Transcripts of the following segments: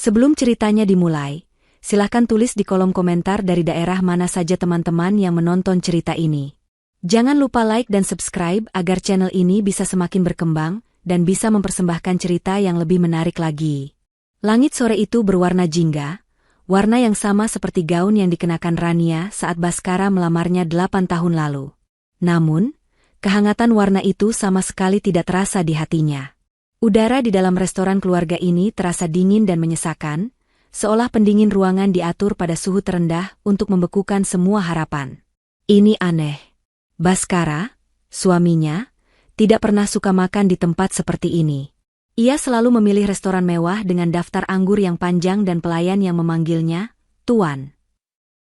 Sebelum ceritanya dimulai, silahkan tulis di kolom komentar dari daerah mana saja teman-teman yang menonton cerita ini. Jangan lupa like dan subscribe agar channel ini bisa semakin berkembang dan bisa mempersembahkan cerita yang lebih menarik lagi. Langit sore itu berwarna jingga, warna yang sama seperti gaun yang dikenakan Rania saat Bhaskara melamarnya 8 tahun lalu. Namun, kehangatan warna itu sama sekali tidak terasa di hatinya. Udara di dalam restoran keluarga ini terasa dingin dan menyesakan, seolah pendingin ruangan diatur pada suhu terendah untuk membekukan semua harapan. Ini aneh. Bhaskara, suaminya, tidak pernah suka makan di tempat seperti ini. Ia selalu memilih restoran mewah dengan daftar anggur yang panjang dan pelayan yang memanggilnya Tuan.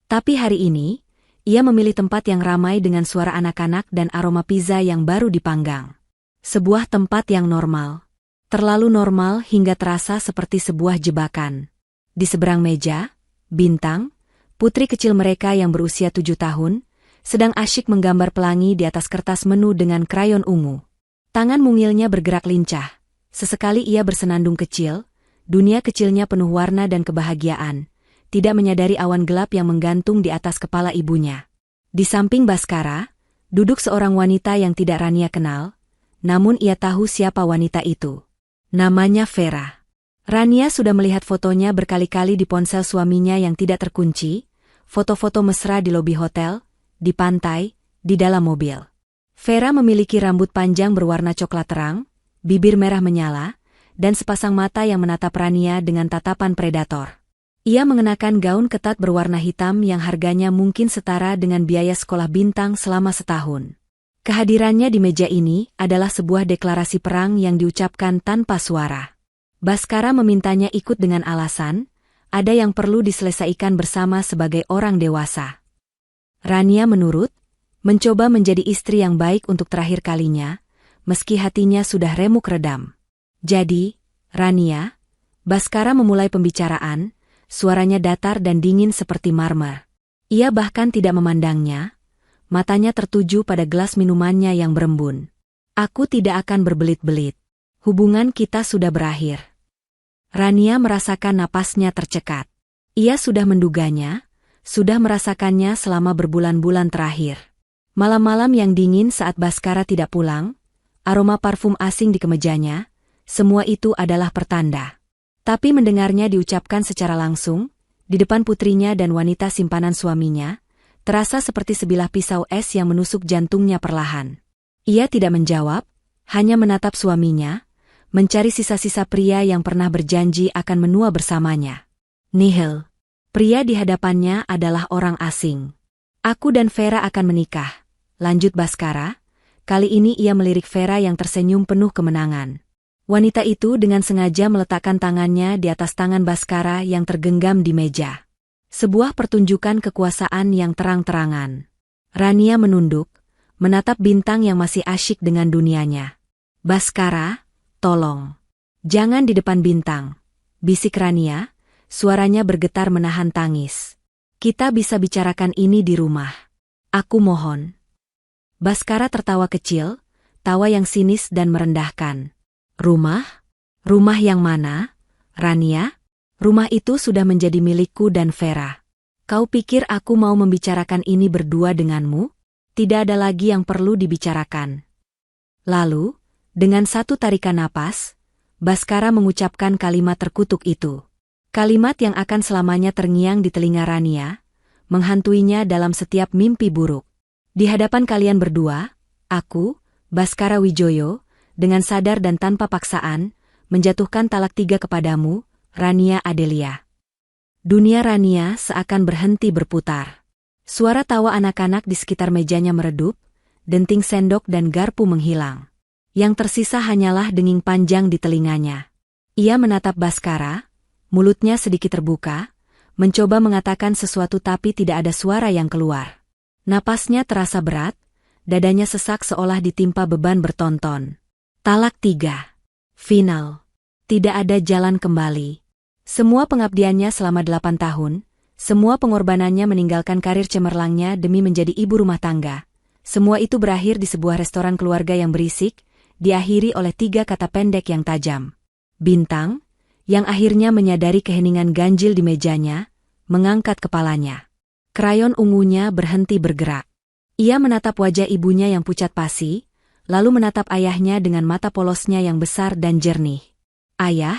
Tapi hari ini, ia memilih tempat yang ramai dengan suara anak-anak dan aroma pizza yang baru dipanggang. Sebuah tempat yang normal. Terlalu normal hingga terasa seperti sebuah jebakan. Di seberang meja, Bintang, putri kecil mereka yang berusia 7 tahun, sedang asyik menggambar pelangi di atas kertas menu dengan krayon ungu. Tangan mungilnya bergerak lincah. Sesekali ia bersenandung kecil, dunia kecilnya penuh warna dan kebahagiaan, tidak menyadari awan gelap yang menggantung di atas kepala ibunya. Di samping Bhaskara, duduk seorang wanita yang tidak Rania kenal, namun ia tahu siapa wanita itu. Namanya Vera. Rania sudah melihat fotonya berkali-kali di ponsel suaminya yang tidak terkunci, foto-foto mesra di lobi hotel, di pantai, di dalam mobil. Vera memiliki rambut panjang berwarna coklat terang, bibir merah menyala, dan sepasang mata yang menatap Rania dengan tatapan predator. Ia mengenakan gaun ketat berwarna hitam yang harganya mungkin setara dengan biaya sekolah Bintang selama setahun. Kehadirannya di meja ini adalah sebuah deklarasi perang yang diucapkan tanpa suara. Bhaskara memintanya ikut dengan alasan, ada yang perlu diselesaikan bersama sebagai orang dewasa. Rania menurut, mencoba menjadi istri yang baik untuk terakhir kalinya, meski hatinya sudah remuk redam. Jadi, Rania, Bhaskara memulai pembicaraan, suaranya datar dan dingin seperti marmer. Ia bahkan tidak memandangnya, matanya tertuju pada gelas minumannya yang berembun. Aku tidak akan berbelit-belit. Hubungan kita sudah berakhir. Rania merasakan napasnya tercekat. Ia sudah menduganya, sudah merasakannya selama berbulan-bulan terakhir. Malam-malam yang dingin saat Bhaskara tidak pulang, aroma parfum asing di kemejanya, semua itu adalah pertanda. Tapi mendengarnya diucapkan secara langsung, di depan putrinya dan wanita simpanan suaminya, terasa seperti sebilah pisau es yang menusuk jantungnya perlahan. Ia tidak menjawab, hanya menatap suaminya, mencari sisa-sisa pria yang pernah berjanji akan menua bersamanya. Nihil. Pria di hadapannya adalah orang asing. Aku dan Vera akan menikah, lanjut Bhaskara. Kali ini ia melirik Vera yang tersenyum penuh kemenangan. Wanita itu dengan sengaja meletakkan tangannya di atas tangan Bhaskara yang tergenggam di meja. Sebuah pertunjukan kekuasaan yang terang-terangan. Rania menunduk, menatap Bintang yang masih asyik dengan dunianya. Bhaskara, tolong. Jangan di depan Bintang, bisik Rania, suaranya bergetar menahan tangis. Kita bisa bicarakan ini di rumah. Aku mohon. Bhaskara tertawa kecil, tawa yang sinis dan merendahkan. Rumah? Rumah yang mana, Rania? Rumah itu sudah menjadi milikku dan Vera. Kau pikir aku mau membicarakan ini berdua denganmu? Tidak ada lagi yang perlu dibicarakan. Lalu, dengan satu tarikan napas, Bhaskara mengucapkan kalimat terkutuk itu. Kalimat yang akan selamanya terngiang di telinga Rania, menghantuinya dalam setiap mimpi buruk. Di hadapan kalian berdua, aku, Bhaskara Wijoyo, dengan sadar dan tanpa paksaan, menjatuhkan talak 3 kepadamu, Rania Adelia. Dunia Rania seakan berhenti berputar. Suara tawa anak-anak di sekitar mejanya meredup, denting sendok dan garpu menghilang. Yang tersisa hanyalah denging panjang di telinganya. Ia menatap Bhaskara, mulutnya sedikit terbuka, mencoba mengatakan sesuatu tapi tidak ada suara yang keluar. Napasnya terasa berat, dadanya sesak seolah ditimpa beban bertonton. Talak 3. Final. Tidak ada jalan kembali. Semua pengabdiannya selama 8 tahun, semua pengorbanannya meninggalkan karir cemerlangnya demi menjadi ibu rumah tangga. Semua itu berakhir di sebuah restoran keluarga yang berisik, diakhiri oleh 3 kata pendek yang tajam. Bintang, yang akhirnya menyadari keheningan ganjil di mejanya, mengangkat kepalanya. Krayon ungunya berhenti bergerak. Ia menatap wajah ibunya yang pucat pasi, lalu menatap ayahnya dengan mata polosnya yang besar dan jernih. "Ayah,"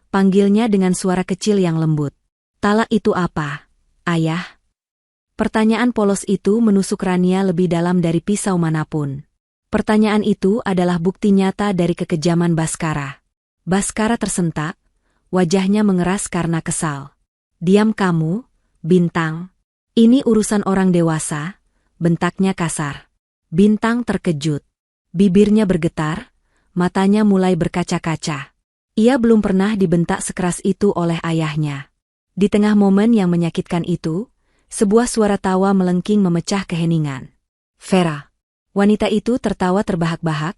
panggilnya dengan suara kecil yang lembut. "Talak itu apa, Ayah?" Pertanyaan polos itu menusuk Rania lebih dalam dari pisau manapun. Pertanyaan itu adalah bukti nyata dari kekejaman Bhaskara. Bhaskara tersentak, wajahnya mengeras karena kesal. "Diam kamu, Bintang. Ini urusan orang dewasa," bentaknya kasar. Bintang terkejut. Bibirnya bergetar, matanya mulai berkaca-kaca. Ia belum pernah dibentak sekeras itu oleh ayahnya. Di tengah momen yang menyakitkan itu, sebuah suara tawa melengking memecah keheningan. "Vera." Wanita itu tertawa terbahak-bahak,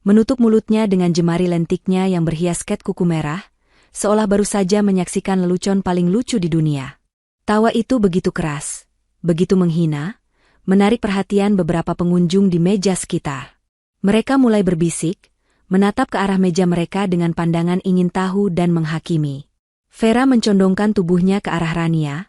menutup mulutnya dengan jemari lentiknya yang berhias ket kuku merah, seolah baru saja menyaksikan lelucon paling lucu di dunia. Tawa itu begitu keras, begitu menghina, menarik perhatian beberapa pengunjung di meja sekitar. Mereka mulai berbisik, menatap ke arah meja mereka dengan pandangan ingin tahu dan menghakimi. Vera mencondongkan tubuhnya ke arah Rania,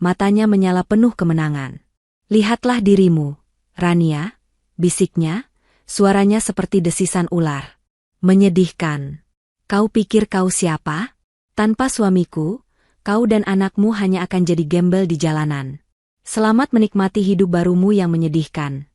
matanya menyala penuh kemenangan. "Lihatlah dirimu, Rania," bisiknya, suaranya seperti desisan ular. "Menyedihkan. Kau pikir kau siapa? Tanpa suamiku, kau dan anakmu hanya akan jadi gembel di jalanan. Selamat menikmati hidup barumu yang menyedihkan."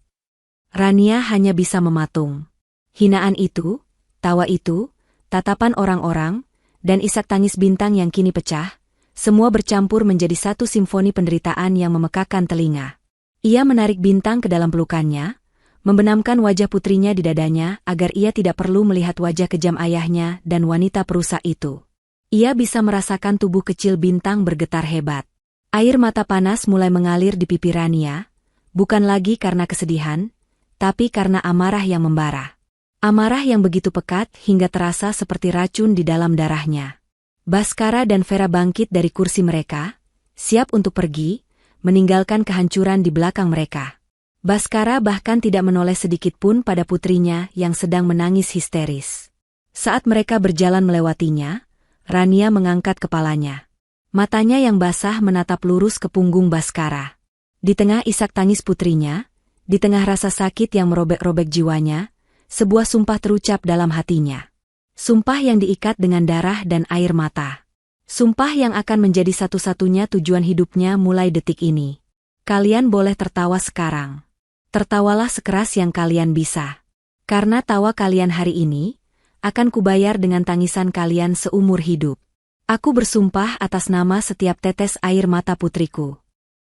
Rania hanya bisa mematung. Hinaan itu, tawa itu, tatapan orang-orang, dan isak tangis Bintang yang kini pecah, semua bercampur menjadi satu simfoni penderitaan yang memekakan telinga. Ia menarik Bintang ke dalam pelukannya, membenamkan wajah putrinya di dadanya agar ia tidak perlu melihat wajah kejam ayahnya dan wanita perusak itu. Ia bisa merasakan tubuh kecil Bintang bergetar hebat. Air mata panas mulai mengalir di pipi Rania, bukan lagi karena kesedihan, tapi karena amarah yang membara. Amarah yang begitu pekat hingga terasa seperti racun di dalam darahnya. Bhaskara dan Vera bangkit dari kursi mereka, siap untuk pergi, meninggalkan kehancuran di belakang mereka. Bhaskara bahkan tidak menoleh sedikit pun pada putrinya yang sedang menangis histeris. Saat mereka berjalan melewatinya, Rania mengangkat kepalanya. Matanya yang basah menatap lurus ke punggung Bhaskara. Di tengah isak tangis putrinya, di tengah rasa sakit yang merobek-robek jiwanya, sebuah sumpah terucap dalam hatinya. Sumpah yang diikat dengan darah dan air mata. Sumpah yang akan menjadi satu-satunya tujuan hidupnya mulai detik ini. Kalian boleh tertawa sekarang. Tertawalah sekeras yang kalian bisa. Karena tawa kalian hari ini, akan kubayar dengan tangisan kalian seumur hidup. Aku bersumpah atas nama setiap tetes air mata putriku.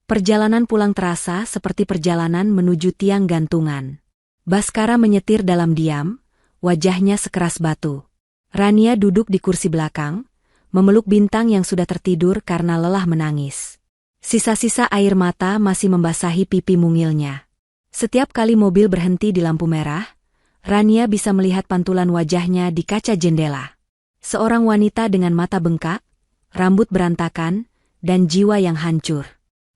Perjalanan pulang terasa seperti perjalanan menuju tiang gantungan. Bhaskara menyetir dalam diam, wajahnya sekeras batu. Rania duduk di kursi belakang, memeluk Bintang yang sudah tertidur karena lelah menangis. Sisa-sisa air mata masih membasahi pipi mungilnya. Setiap kali mobil berhenti di lampu merah, Rania bisa melihat pantulan wajahnya di kaca jendela. Seorang wanita dengan mata bengkak, rambut berantakan, dan jiwa yang hancur.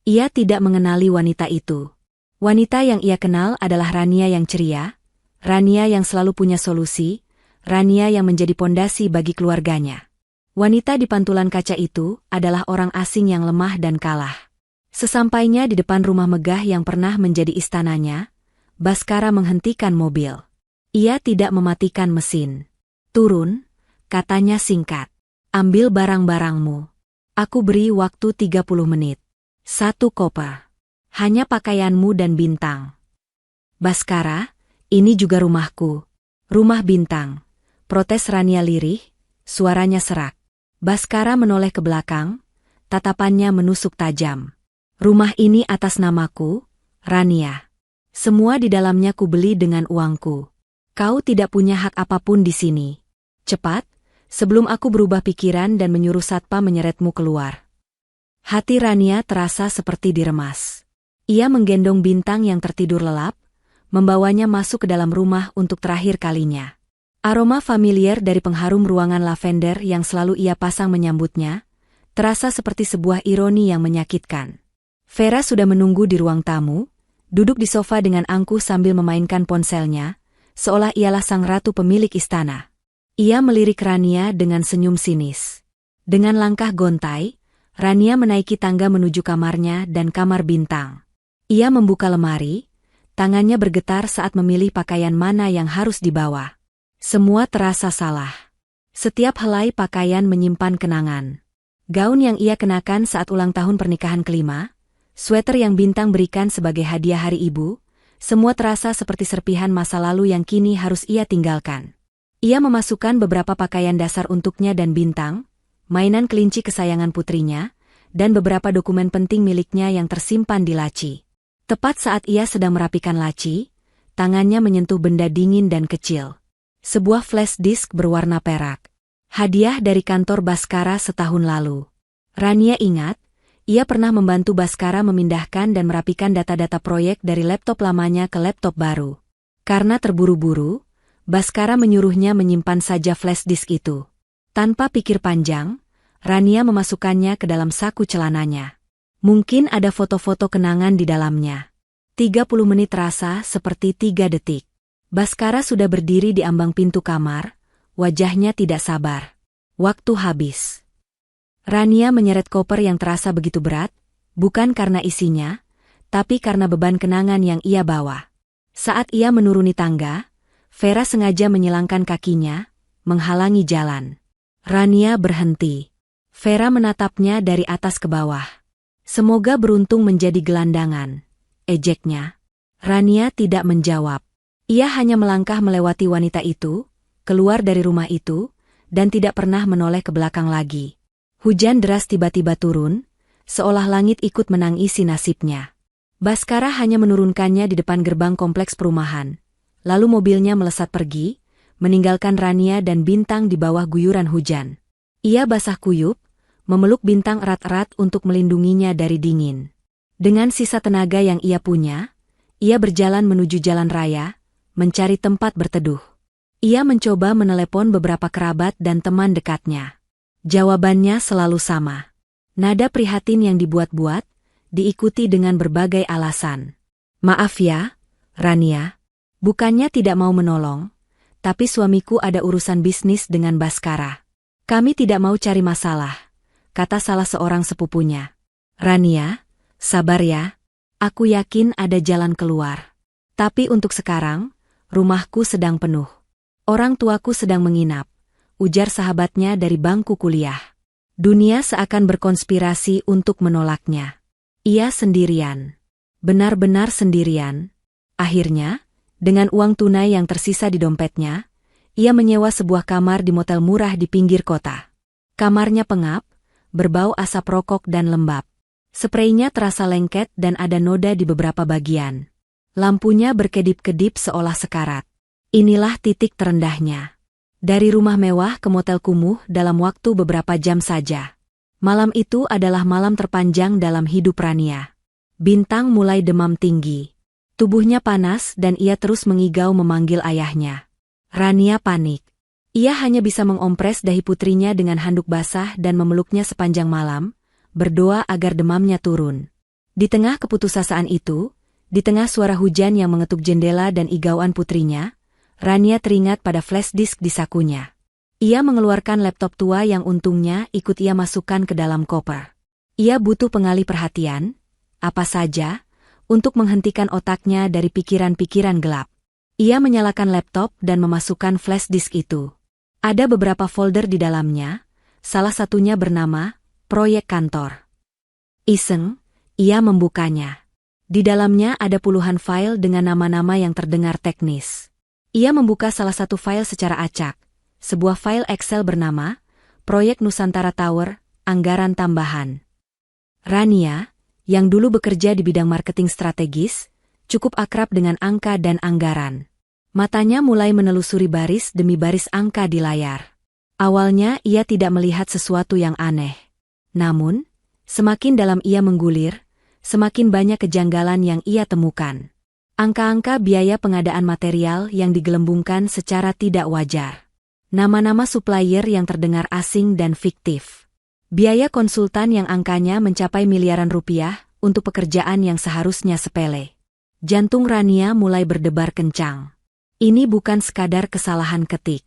Ia tidak mengenali wanita itu. Wanita yang ia kenal adalah Rania yang ceria, Rania yang selalu punya solusi, Rania yang menjadi pondasi bagi keluarganya. Wanita di pantulan kaca itu adalah orang asing yang lemah dan kalah. Sesampainya di depan rumah megah yang pernah menjadi istananya, Bhaskara menghentikan mobil. Ia tidak mematikan mesin. "Turun," katanya singkat. "Ambil barang-barangmu. Aku beri waktu 30 menit. 1 koper. Hanya pakaianmu dan Bintang." "Bhaskara, ini juga rumahku." "Rumah Bintang," protes Rania lirih, suaranya serak. Bhaskara menoleh ke belakang, tatapannya menusuk tajam. "Rumah ini atas namaku, Rania. Semua di dalamnya kubeli dengan uangku. Kau tidak punya hak apapun di sini. Cepat, sebelum aku berubah pikiran dan menyuruh satpam menyeretmu keluar." Hati Rania terasa seperti diremas. Ia menggendong Bintang yang tertidur lelap, membawanya masuk ke dalam rumah untuk terakhir kalinya. Aroma familiar dari pengharum ruangan lavender yang selalu ia pasang menyambutnya, terasa seperti sebuah ironi yang menyakitkan. Vera sudah menunggu di ruang tamu, duduk di sofa dengan angkuh sambil memainkan ponselnya, seolah ialah sang ratu pemilik istana. Ia melirik Rania dengan senyum sinis. Dengan langkah gontai, Rania menaiki tangga menuju kamarnya dan kamar Bintang. Ia membuka lemari, tangannya bergetar saat memilih pakaian mana yang harus dibawa. Semua terasa salah. Setiap helai pakaian menyimpan kenangan. Gaun yang ia kenakan saat ulang tahun pernikahan kelima, sweater yang Bintang berikan sebagai hadiah hari ibu, semua terasa seperti serpihan masa lalu yang kini harus ia tinggalkan. Ia memasukkan beberapa pakaian dasar untuknya dan Bintang, mainan kelinci kesayangan putrinya, dan beberapa dokumen penting miliknya yang tersimpan di laci. Tepat saat ia sedang merapikan laci, tangannya menyentuh benda dingin dan kecil. Sebuah flash disk berwarna perak. Hadiah dari kantor Baskara setahun lalu. Rania ingat, ia pernah membantu Baskara memindahkan dan merapikan data-data proyek dari laptop lamanya ke laptop baru. Karena terburu-buru, Baskara menyuruhnya menyimpan saja flash disk itu. Tanpa pikir panjang, Rania memasukkannya ke dalam saku celananya. Mungkin ada foto-foto kenangan di dalamnya. 30 menit terasa seperti 3 detik. Baskara sudah berdiri di ambang pintu kamar, wajahnya tidak sabar. Waktu habis. Rania menyeret koper yang terasa begitu berat, bukan karena isinya, tapi karena beban kenangan yang ia bawa. Saat ia menuruni tangga, Vera sengaja menyilangkan kakinya, menghalangi jalan. Rania berhenti. Vera menatapnya dari atas ke bawah. Semoga beruntung menjadi gelandangan, ejeknya. Rania tidak menjawab. Ia hanya melangkah melewati wanita itu, keluar dari rumah itu, dan tidak pernah menoleh ke belakang lagi. Hujan deras tiba-tiba turun, seolah langit ikut menangisi nasibnya. Baskara hanya menurunkannya di depan gerbang kompleks perumahan. Lalu mobilnya melesat pergi, meninggalkan Rania dan Bintang di bawah guyuran hujan. Ia basah kuyup, memeluk Bintang erat-erat untuk melindunginya dari dingin. Dengan sisa tenaga yang ia punya, ia berjalan menuju jalan raya, mencari tempat berteduh. Ia mencoba menelepon beberapa kerabat dan teman dekatnya. Jawabannya selalu sama. Nada prihatin yang dibuat-buat, diikuti dengan berbagai alasan. Maaf ya, Rania. Bukannya tidak mau menolong, tapi suamiku ada urusan bisnis dengan Baskara. Kami tidak mau cari masalah, kata salah seorang sepupunya. Rania, sabar ya. Aku yakin ada jalan keluar. Tapi untuk sekarang, rumahku sedang penuh. Orang tuaku sedang menginap, ujar sahabatnya dari bangku kuliah. Dunia seakan berkonspirasi untuk menolaknya. Ia sendirian. Benar-benar sendirian. Akhirnya, dengan uang tunai yang tersisa di dompetnya, ia menyewa sebuah kamar di motel murah di pinggir kota. Kamarnya pengap, berbau asap rokok dan lembab. Spraynya terasa lengket dan ada noda di beberapa bagian. Lampunya berkedip-kedip seolah sekarat. Inilah titik terendahnya. Dari rumah mewah ke motel kumuh dalam waktu beberapa jam saja. Malam itu adalah malam terpanjang dalam hidup Rania. Bintang mulai demam tinggi. Tubuhnya panas dan ia terus mengigau memanggil ayahnya. Rania panik. Ia hanya bisa mengompres dahi putrinya dengan handuk basah dan memeluknya sepanjang malam, berdoa agar demamnya turun. Di tengah keputusasaan itu, di tengah suara hujan yang mengetuk jendela dan igauan putrinya, Rania teringat pada flash disk di sakunya. Ia mengeluarkan laptop tua yang untungnya ikut ia masukkan ke dalam koper. Ia butuh pengalih perhatian, apa saja, untuk menghentikan otaknya dari pikiran-pikiran gelap. Ia menyalakan laptop dan memasukkan flash disk itu. Ada beberapa folder di dalamnya, salah satunya bernama Proyek Kantor. Iseng, ia membukanya. Di dalamnya ada puluhan file dengan nama-nama yang terdengar teknis. Ia membuka salah satu file secara acak, sebuah file Excel bernama Proyek Nusantara Tower, Anggaran Tambahan. Rania, yang dulu bekerja di bidang marketing strategis, cukup akrab dengan angka dan anggaran. Matanya mulai menelusuri baris demi baris angka di layar. Awalnya ia tidak melihat sesuatu yang aneh. Namun, semakin dalam ia menggulir, semakin banyak kejanggalan yang ia temukan. Angka-angka biaya pengadaan material yang digelembungkan secara tidak wajar. Nama-nama supplier yang terdengar asing dan fiktif. Biaya konsultan yang angkanya mencapai miliaran rupiah untuk pekerjaan yang seharusnya sepele. Jantung Rania mulai berdebar kencang. Ini bukan sekadar kesalahan ketik.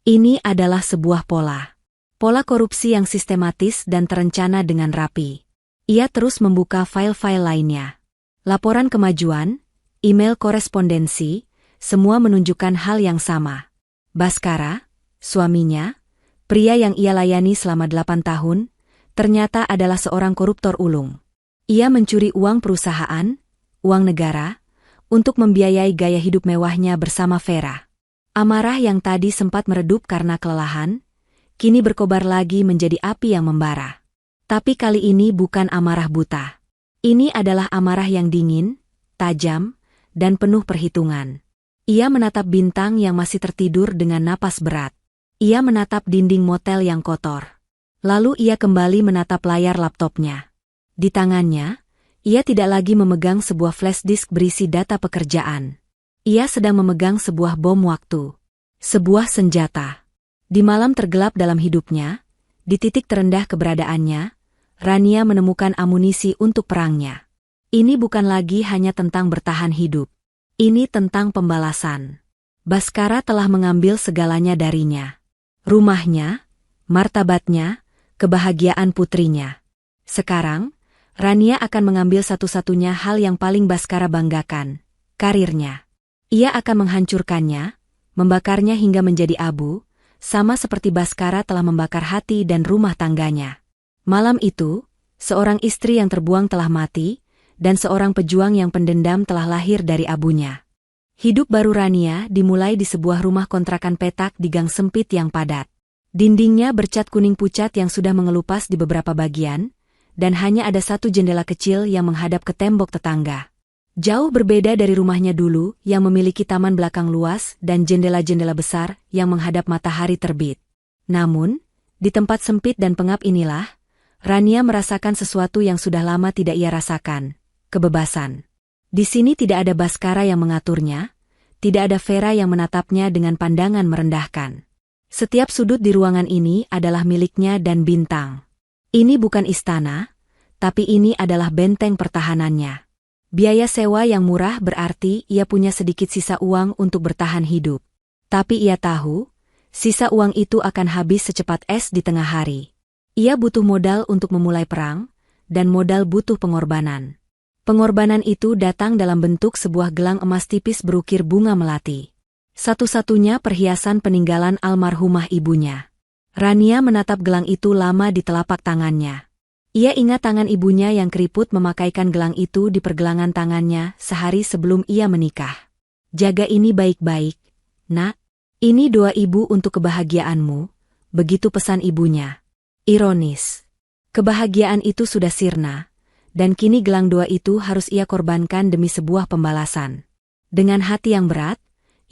Ini adalah sebuah pola. Pola korupsi yang sistematis dan terencana dengan rapi. Ia terus membuka file-file lainnya. Laporan kemajuan, email korespondensi, semua menunjukkan hal yang sama. Baskara, suaminya, pria yang ia layani selama 8 tahun, ternyata adalah seorang koruptor ulung. Ia mencuri uang perusahaan, uang negara, untuk membiayai gaya hidup mewahnya bersama Vera. Amarah yang tadi sempat meredup karena kelelahan, kini berkobar lagi menjadi api yang membara. Tapi kali ini bukan amarah buta. Ini adalah amarah yang dingin, tajam, dan penuh perhitungan. Ia menatap Bintang yang masih tertidur dengan napas berat. Ia menatap dinding motel yang kotor. Lalu ia kembali menatap layar laptopnya. Di tangannya, ia tidak lagi memegang sebuah flash disk berisi data pekerjaan. Ia sedang memegang sebuah bom waktu. Sebuah senjata. Di malam tergelap dalam hidupnya, di titik terendah keberadaannya, Rania menemukan amunisi untuk perangnya. Ini bukan lagi hanya tentang bertahan hidup. Ini tentang pembalasan. Baskara telah mengambil segalanya darinya. Rumahnya, martabatnya, kebahagiaan putrinya. Sekarang, Rania akan mengambil satu-satunya hal yang paling Baskara banggakan, karirnya. Ia akan menghancurkannya, membakarnya hingga menjadi abu, sama seperti Baskara telah membakar hati dan rumah tangganya. Malam itu, seorang istri yang terbuang telah mati, dan seorang pejuang yang pendendam telah lahir dari abunya. Hidup baru Rania dimulai di sebuah rumah kontrakan petak di gang sempit yang padat. Dindingnya bercat kuning pucat yang sudah mengelupas di beberapa bagian, dan hanya ada satu jendela kecil yang menghadap ke tembok tetangga. Jauh berbeda dari rumahnya dulu yang memiliki taman belakang luas dan jendela-jendela besar yang menghadap matahari terbit. Namun, di tempat sempit dan pengap inilah, Rania merasakan sesuatu yang sudah lama tidak ia rasakan, kebebasan. Di sini tidak ada Baskara yang mengaturnya, tidak ada Vera yang menatapnya dengan pandangan merendahkan. Setiap sudut di ruangan ini adalah miliknya dan Bintang. Ini bukan istana, tapi ini adalah benteng pertahanannya. Biaya sewa yang murah berarti ia punya sedikit sisa uang untuk bertahan hidup. Tapi ia tahu, sisa uang itu akan habis secepat es di tengah hari. Ia butuh modal untuk memulai perang, dan modal butuh pengorbanan. Pengorbanan itu datang dalam bentuk sebuah gelang emas tipis berukir bunga melati. Satu-satunya perhiasan peninggalan almarhumah ibunya. Rania menatap gelang itu lama di telapak tangannya. Ia ingat tangan ibunya yang keriput memakaikan gelang itu di pergelangan tangannya sehari sebelum ia menikah. Jaga ini baik-baik, nak. Ini doa ibu untuk kebahagiaanmu, begitu pesan ibunya. Ironis. Kebahagiaan itu sudah sirna, dan kini gelang doa itu harus ia korbankan demi sebuah pembalasan. Dengan hati yang berat,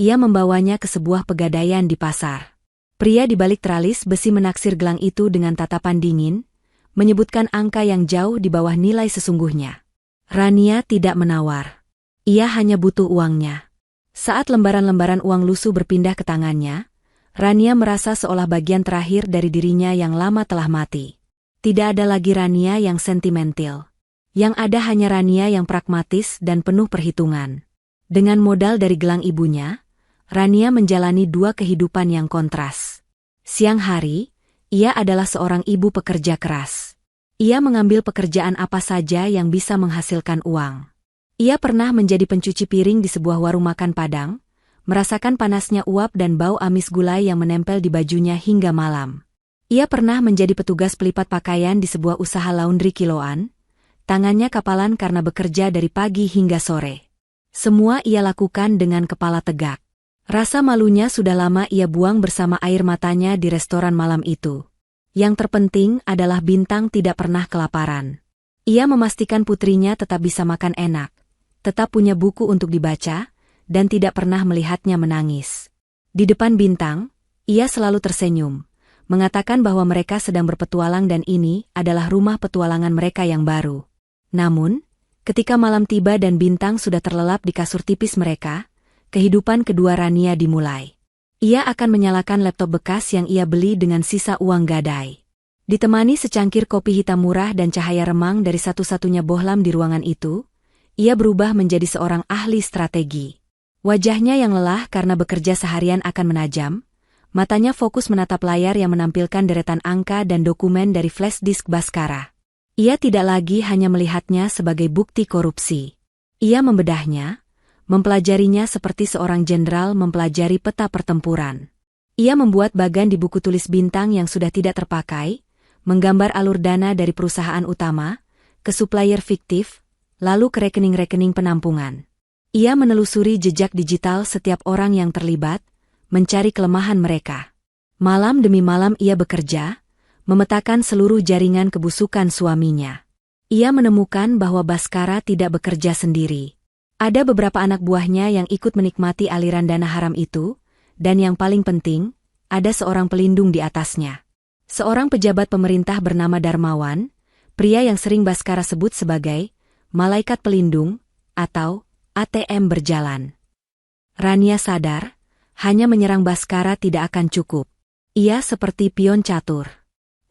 ia membawanya ke sebuah pegadaian di pasar. Pria di balik teralis besi menaksir gelang itu dengan tatapan dingin, menyebutkan angka yang jauh di bawah nilai sesungguhnya. Rania tidak menawar. Ia hanya butuh uangnya. Saat lembaran-lembaran uang lusuh berpindah ke tangannya, Rania merasa seolah bagian terakhir dari dirinya yang lama telah mati. Tidak ada lagi Rania yang sentimental. Yang ada hanya Rania yang pragmatis dan penuh perhitungan. Dengan modal dari gelang ibunya, Rania menjalani dua kehidupan yang kontras. Siang hari, ia adalah seorang ibu pekerja keras. Ia mengambil pekerjaan apa saja yang bisa menghasilkan uang. Ia pernah menjadi pencuci piring di sebuah warung makan Padang, merasakan panasnya uap dan bau amis gulai yang menempel di bajunya hingga malam. Ia pernah menjadi petugas pelipat pakaian di sebuah usaha laundry kiloan, tangannya kapalan karena bekerja dari pagi hingga sore. Semua ia lakukan dengan kepala tegak. Rasa malunya sudah lama ia buang bersama air matanya di restoran malam itu. Yang terpenting adalah Bintang tidak pernah kelaparan. Ia memastikan putrinya tetap bisa makan enak, tetap punya buku untuk dibaca, dan tidak pernah melihatnya menangis. Di depan Bintang, ia selalu tersenyum, mengatakan bahwa mereka sedang berpetualang dan ini adalah rumah petualangan mereka yang baru. Namun, ketika malam tiba dan Bintang sudah terlelap di kasur tipis mereka, kehidupan kedua Rania dimulai. Ia akan menyalakan laptop bekas yang ia beli dengan sisa uang gadai. Ditemani secangkir kopi hitam murah dan cahaya remang dari satu-satunya bohlam di ruangan itu, ia berubah menjadi seorang ahli strategi. Wajahnya yang lelah karena bekerja seharian akan menajam, Matanya fokus menatap layar yang menampilkan deretan angka dan dokumen dari flash disk Bhaskara. Ia tidak lagi hanya melihatnya sebagai bukti korupsi. Ia membedahnya, mempelajarinya seperti seorang jenderal mempelajari peta pertempuran. Ia membuat bagan di buku tulis bintang yang sudah tidak terpakai, menggambar alur dana dari perusahaan utama, ke supplier fiktif, lalu ke rekening-rekening penampungan. Ia menelusuri jejak digital setiap orang yang terlibat, mencari kelemahan mereka. Malam demi malam ia bekerja, memetakan seluruh jaringan kebusukan suaminya. Ia menemukan bahwa Bhaskara tidak bekerja sendiri. Ada beberapa anak buahnya yang ikut menikmati aliran dana haram itu, dan yang paling penting, ada seorang pelindung di atasnya. Seorang pejabat pemerintah bernama Darmawan, pria yang sering Bhaskara sebut sebagai malaikat pelindung, atau ATM berjalan. Rania sadar, hanya menyerang Bhaskara tidak akan cukup. Ia seperti pion catur.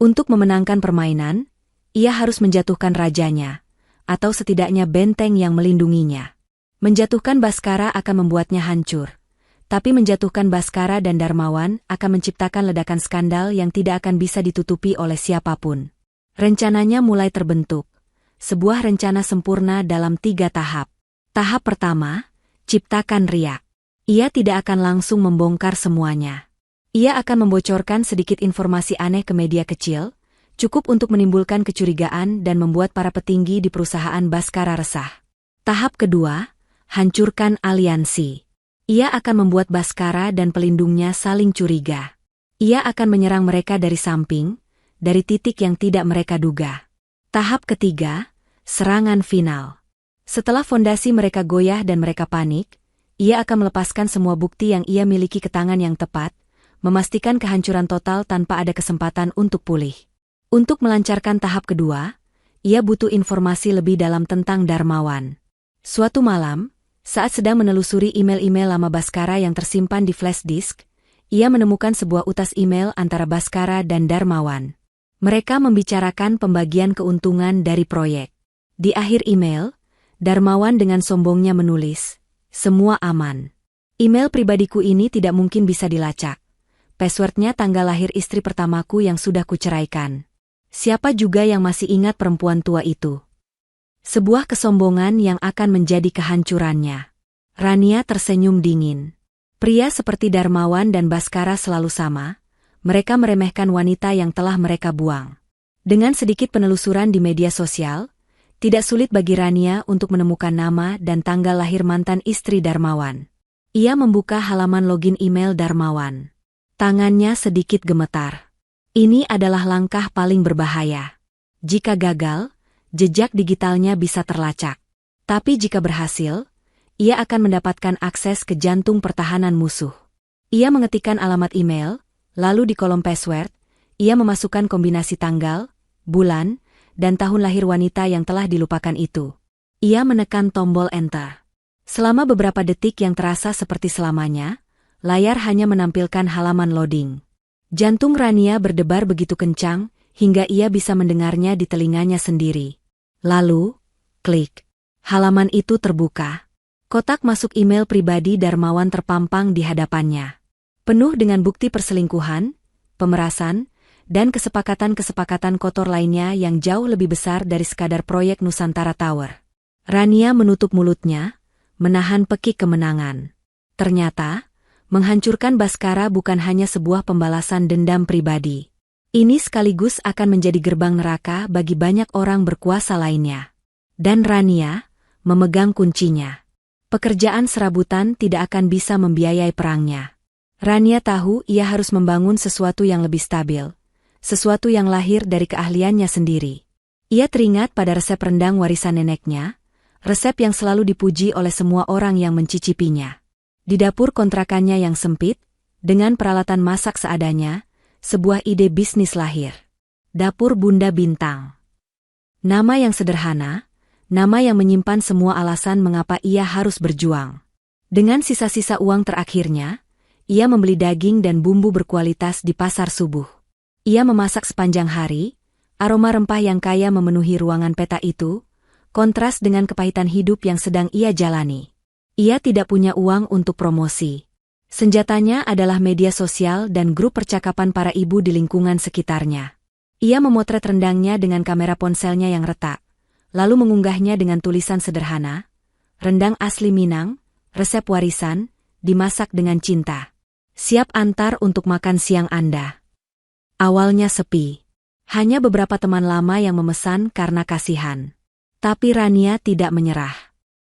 Untuk memenangkan permainan, ia harus menjatuhkan rajanya, atau setidaknya benteng yang melindunginya. Menjatuhkan Bhaskara akan membuatnya hancur. Tapi menjatuhkan Bhaskara dan Darmawan akan menciptakan ledakan skandal yang tidak akan bisa ditutupi oleh siapapun. Rencananya mulai terbentuk. Sebuah rencana sempurna dalam 3 tahap. Tahap pertama, ciptakan riak. Ia tidak akan langsung membongkar semuanya. Ia akan membocorkan sedikit informasi aneh ke media kecil, cukup untuk menimbulkan kecurigaan dan membuat para petinggi di perusahaan Bhaskara resah. Tahap kedua, hancurkan aliansi. Ia akan membuat Bhaskara dan pelindungnya saling curiga. Ia akan menyerang mereka dari samping, dari titik yang tidak mereka duga. Tahap ketiga, serangan final. Setelah fondasi mereka goyah dan mereka panik, ia akan melepaskan semua bukti yang ia miliki ke tangan yang tepat, memastikan kehancuran total tanpa ada kesempatan untuk pulih. Untuk melancarkan tahap kedua, ia butuh informasi lebih dalam tentang Darmawan. Suatu malam, saat sedang menelusuri email-email lama Bhaskara yang tersimpan di flash disk, ia menemukan sebuah utas email antara Bhaskara dan Darmawan. Mereka membicarakan pembagian keuntungan dari proyek. Di akhir email, Darmawan dengan sombongnya menulis, "Semua aman. Email pribadiku ini tidak mungkin bisa dilacak. Passwordnya tanggal lahir istri pertamaku yang sudah kuceraikan. Siapa juga yang masih ingat perempuan tua itu?" Sebuah kesombongan yang akan menjadi kehancurannya. Rania tersenyum dingin. Pria seperti Darmawan dan Bhaskara selalu sama, mereka meremehkan wanita yang telah mereka buang. Dengan sedikit penelusuran di media sosial, tidak sulit bagi Rania untuk menemukan nama dan tanggal lahir mantan istri Darmawan. Ia membuka halaman login email Darmawan. Tangannya sedikit gemetar. Ini adalah langkah paling berbahaya. Jika gagal, jejak digitalnya bisa terlacak. Tapi jika berhasil, ia akan mendapatkan akses ke jantung pertahanan musuh. Ia mengetikkan alamat email, lalu di kolom password, ia memasukkan kombinasi tanggal, bulan, dan tahun lahir wanita yang telah dilupakan itu. Ia menekan tombol enter. Selama beberapa detik yang terasa seperti selamanya, layar hanya menampilkan halaman loading. Jantung Rania berdebar begitu kencang, hingga ia bisa mendengarnya di telinganya sendiri. Lalu, klik. Halaman itu terbuka. Kotak masuk email pribadi Darmawan terpampang di hadapannya. Penuh dengan bukti perselingkuhan, pemerasan, dan kesepakatan-kesepakatan kotor lainnya yang jauh lebih besar dari sekadar proyek Nusantara Tower. Rania menutup mulutnya, menahan pekik kemenangan. Ternyata, menghancurkan Bhaskara bukan hanya sebuah pembalasan dendam pribadi. Ini sekaligus akan menjadi gerbang neraka bagi banyak orang berkuasa lainnya. Dan Rania memegang kuncinya. Pekerjaan serabutan tidak akan bisa membiayai perangnya. Rania tahu ia harus membangun sesuatu yang lebih stabil. Sesuatu yang lahir dari keahliannya sendiri. Ia teringat pada resep rendang warisan neneknya, resep yang selalu dipuji oleh semua orang yang mencicipinya. Di dapur kontrakannya yang sempit, dengan peralatan masak seadanya, sebuah ide bisnis lahir. Dapur Bunda Bintang. Nama yang sederhana, nama yang menyimpan semua alasan mengapa ia harus berjuang. Dengan sisa-sisa uang terakhirnya, ia membeli daging dan bumbu berkualitas di pasar subuh. Ia memasak sepanjang hari, aroma rempah yang kaya memenuhi ruangan peta itu, kontras dengan kepahitan hidup yang sedang ia jalani. Ia tidak punya uang untuk promosi. Senjatanya adalah media sosial dan grup percakapan para ibu di lingkungan sekitarnya. Ia memotret rendangnya dengan kamera ponselnya yang retak, lalu mengunggahnya dengan tulisan sederhana, "Rendang asli Minang, resep warisan, dimasak dengan cinta. Siap antar untuk makan siang Anda." Awalnya sepi. Hanya beberapa teman lama yang memesan karena kasihan. Tapi Rania tidak menyerah.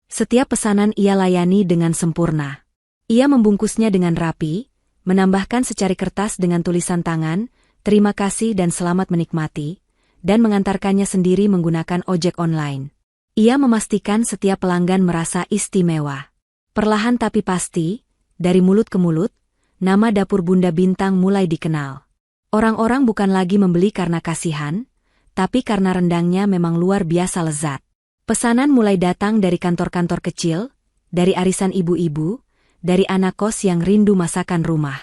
Setiap pesanan ia layani dengan sempurna. Ia membungkusnya dengan rapi, menambahkan secari kertas dengan tulisan tangan, "Terima kasih dan selamat menikmati," dan mengantarkannya sendiri menggunakan ojek online. Ia memastikan setiap pelanggan merasa istimewa. Perlahan tapi pasti, dari mulut ke mulut, nama dapur Bunda Bintang mulai dikenal. Orang-orang bukan lagi membeli karena kasihan, tapi karena rendangnya memang luar biasa lezat. Pesanan mulai datang dari kantor-kantor kecil, dari arisan ibu-ibu, dari anak kos yang rindu masakan rumah.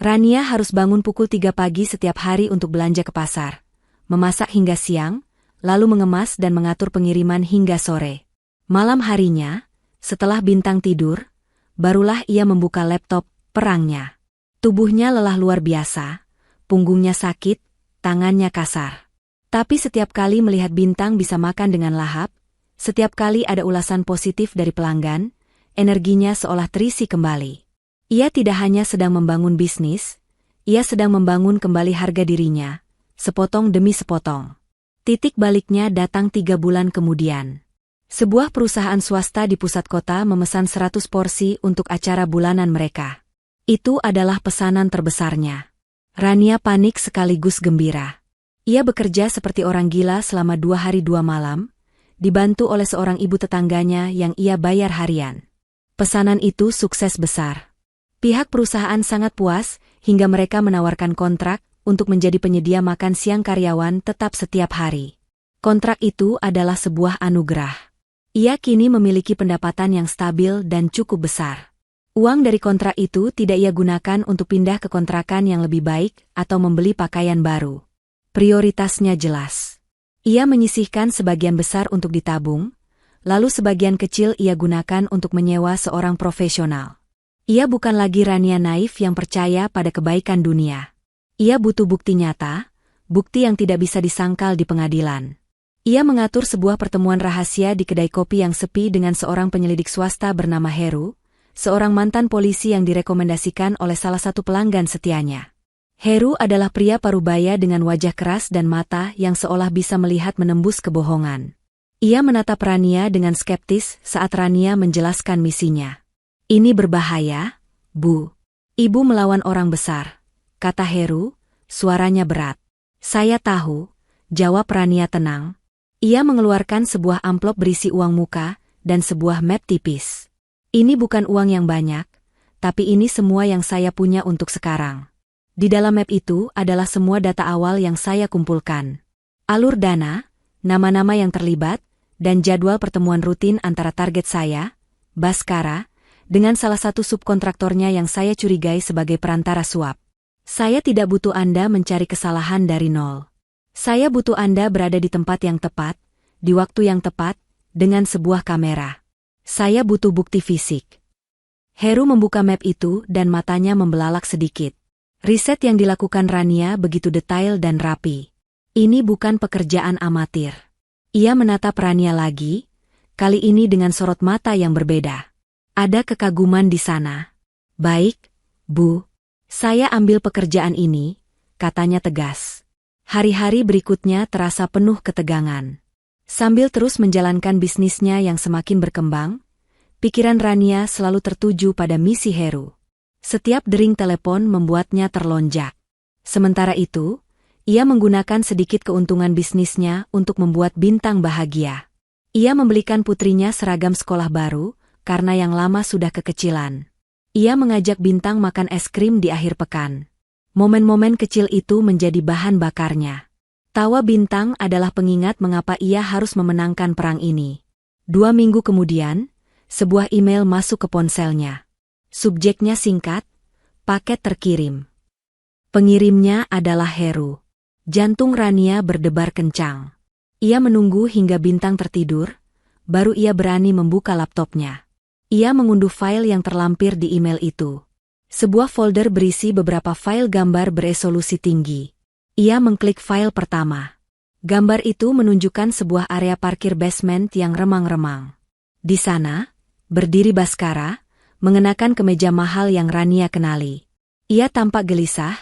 Rania harus bangun pukul 3 pagi setiap hari untuk belanja ke pasar, memasak hingga siang, lalu mengemas dan mengatur pengiriman hingga sore. Malam harinya, setelah Bintang tidur, barulah ia membuka laptop perangnya. Tubuhnya lelah luar biasa, punggungnya sakit, tangannya kasar. Tapi setiap kali melihat Bintang bisa makan dengan lahap, setiap kali ada ulasan positif dari pelanggan, energinya seolah terisi kembali. Ia tidak hanya sedang membangun bisnis, ia sedang membangun kembali harga dirinya, sepotong demi sepotong. Titik baliknya datang 3 bulan kemudian. Sebuah perusahaan swasta di pusat kota memesan 100 porsi untuk acara bulanan mereka. Itu adalah pesanan terbesarnya. Rania panik sekaligus gembira. Ia bekerja seperti orang gila selama 2 hari 2 malam, dibantu oleh seorang ibu tetangganya yang ia bayar harian. Pesanan itu sukses besar. Pihak perusahaan sangat puas hingga mereka menawarkan kontrak untuk menjadi penyedia makan siang karyawan tetap setiap hari. Kontrak itu adalah sebuah anugerah. Ia kini memiliki pendapatan yang stabil dan cukup besar. Uang dari kontrak itu tidak ia gunakan untuk pindah ke kontrakan yang lebih baik atau membeli pakaian baru. Prioritasnya jelas. Ia menyisihkan sebagian besar untuk ditabung, lalu sebagian kecil ia gunakan untuk menyewa seorang profesional. Ia bukan lagi Rania naif yang percaya pada kebaikan dunia. Ia butuh bukti nyata, bukti yang tidak bisa disangkal di pengadilan. Ia mengatur sebuah pertemuan rahasia di kedai kopi yang sepi dengan seorang penyelidik swasta bernama Heru, seorang mantan polisi yang direkomendasikan oleh salah satu pelanggan setianya. Heru adalah pria parubaya dengan wajah keras dan mata yang seolah bisa melihat menembus kebohongan. Ia menatap Rania dengan skeptis saat Rania menjelaskan misinya. "Ini berbahaya, Bu. Ibu melawan orang besar," kata Heru, suaranya berat. "Saya tahu," jawab Rania tenang. Ia mengeluarkan sebuah amplop berisi uang muka dan sebuah map tipis. "Ini bukan uang yang banyak, tapi ini semua yang saya punya untuk sekarang. Di dalam map itu adalah semua data awal yang saya kumpulkan. Alur dana, nama-nama yang terlibat, dan jadwal pertemuan rutin antara target saya, Baskara, dengan salah satu subkontraktornya yang saya curigai sebagai perantara suap. Saya tidak butuh Anda mencari kesalahan dari nol. Saya butuh Anda berada di tempat yang tepat, di waktu yang tepat, dengan sebuah kamera. Saya butuh bukti fisik." Heru membuka map itu dan matanya membelalak sedikit. Riset yang dilakukan Rania begitu detail dan rapi. Ini bukan pekerjaan amatir. Ia menatap Rania lagi, kali ini dengan sorot mata yang berbeda. Ada kekaguman di sana. "Baik, Bu. Saya ambil pekerjaan ini," katanya tegas. Hari-hari berikutnya terasa penuh ketegangan. Sambil terus menjalankan bisnisnya yang semakin berkembang, pikiran Rania selalu tertuju pada misi Heru. Setiap dering telepon membuatnya terlonjak. Sementara itu, ia menggunakan sedikit keuntungan bisnisnya untuk membuat Bintang bahagia. Ia membelikan putrinya seragam sekolah baru, karena yang lama sudah kekecilan. Ia mengajak Bintang makan es krim di akhir pekan. Momen-momen kecil itu menjadi bahan bakarnya. Tawa Bintang adalah pengingat mengapa ia harus memenangkan perang ini. 2 minggu kemudian, sebuah email masuk ke ponselnya. Subjeknya singkat, "Paket terkirim." Pengirimnya adalah Heru. Jantung Rania berdebar kencang. Ia menunggu hingga Bintang tertidur, baru ia berani membuka laptopnya. Ia mengunduh file yang terlampir di email itu. Sebuah folder berisi beberapa file gambar beresolusi tinggi. Ia mengklik file pertama. Gambar itu menunjukkan sebuah area parkir basement yang remang-remang. Di sana, berdiri Bhaskara, mengenakan kemeja mahal yang Rania kenali. Ia tampak gelisah,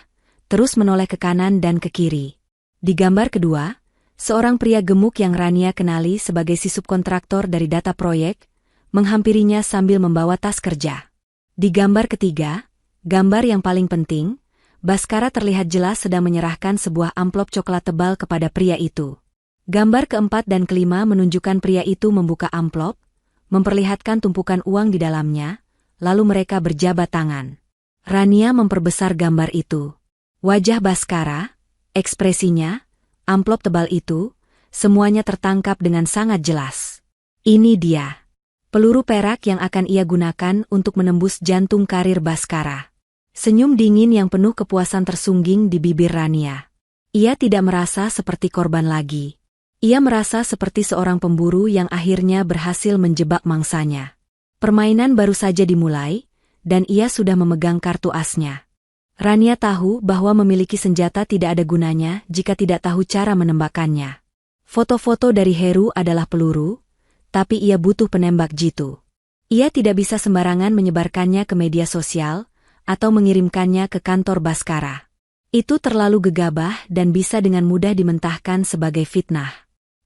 terus menoleh ke kanan dan ke kiri. Di gambar kedua, seorang pria gemuk yang Rania kenali sebagai si subkontraktor dari data proyek, menghampirinya sambil membawa tas kerja. Di gambar ketiga, gambar yang paling penting, Bhaskara terlihat jelas sedang menyerahkan sebuah amplop coklat tebal kepada pria itu. Gambar keempat dan kelima menunjukkan pria itu membuka amplop, memperlihatkan tumpukan uang di dalamnya, lalu mereka berjabat tangan. Rania memperbesar gambar itu. Wajah Bhaskara, ekspresinya, amplop tebal itu, semuanya tertangkap dengan sangat jelas. Ini dia. Peluru perak yang akan ia gunakan untuk menembus jantung karir Bhaskara. Senyum dingin yang penuh kepuasan tersungging di bibir Rania. Ia tidak merasa seperti korban lagi. Ia merasa seperti seorang pemburu yang akhirnya berhasil menjebak mangsanya. Permainan baru saja dimulai, dan ia sudah memegang kartu asnya. Rania tahu bahwa memiliki senjata tidak ada gunanya jika tidak tahu cara menembakkannya. Foto-foto dari Heru adalah peluru, tapi ia butuh penembak jitu. Ia tidak bisa sembarangan menyebarkannya ke media sosial, atau mengirimkannya ke kantor Bhaskara. Itu terlalu gegabah dan bisa dengan mudah dimentahkan sebagai fitnah.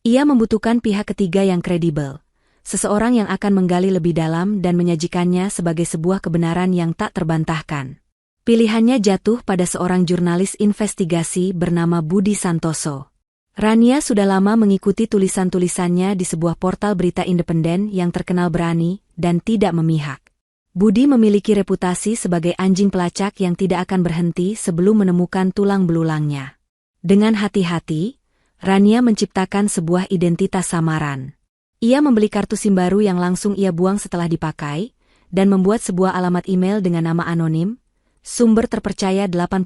Ia membutuhkan pihak ketiga yang kredibel, seseorang yang akan menggali lebih dalam dan menyajikannya sebagai sebuah kebenaran yang tak terbantahkan. Pilihannya jatuh pada seorang jurnalis investigasi bernama Budi Santoso. Rania sudah lama mengikuti tulisan-tulisannya di sebuah portal berita independen yang terkenal berani dan tidak memihak. Budi memiliki reputasi sebagai anjing pelacak yang tidak akan berhenti sebelum menemukan tulang belulangnya. Dengan hati-hati, Rania menciptakan sebuah identitas samaran. Ia membeli kartu SIM baru yang langsung ia buang setelah dipakai, dan membuat sebuah alamat email dengan nama anonim, sumber terpercaya 86.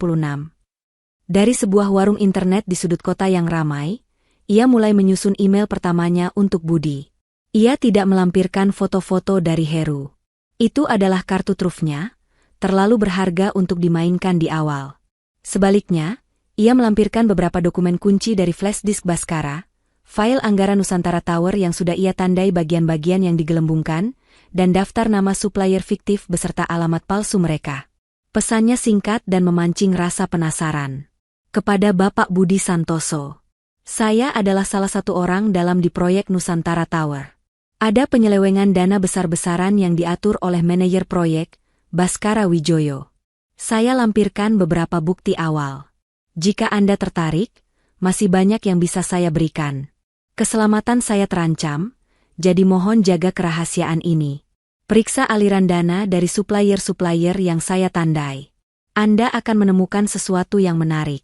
Dari sebuah warung internet di sudut kota yang ramai, ia mulai menyusun email pertamanya untuk Budi. Ia tidak melampirkan foto-foto dari Heru. Itu adalah kartu trufnya, terlalu berharga untuk dimainkan di awal. Sebaliknya, ia melampirkan beberapa dokumen kunci dari flash disk Bhaskara, file anggaran Nusantara Tower yang sudah ia tandai bagian-bagian yang digelembungkan, dan daftar nama supplier fiktif beserta alamat palsu mereka. Pesannya singkat dan memancing rasa penasaran. Kepada Bapak Budi Santoso, saya adalah salah satu orang dalam di proyek Nusantara Tower. Ada penyelewengan dana besar-besaran yang diatur oleh manajer proyek, Bhaskara Wijoyo. Saya lampirkan beberapa bukti awal. Jika Anda tertarik, masih banyak yang bisa saya berikan. Keselamatan saya terancam, jadi mohon jaga kerahasiaan ini. Periksa aliran dana dari supplier-supplier yang saya tandai. Anda akan menemukan sesuatu yang menarik.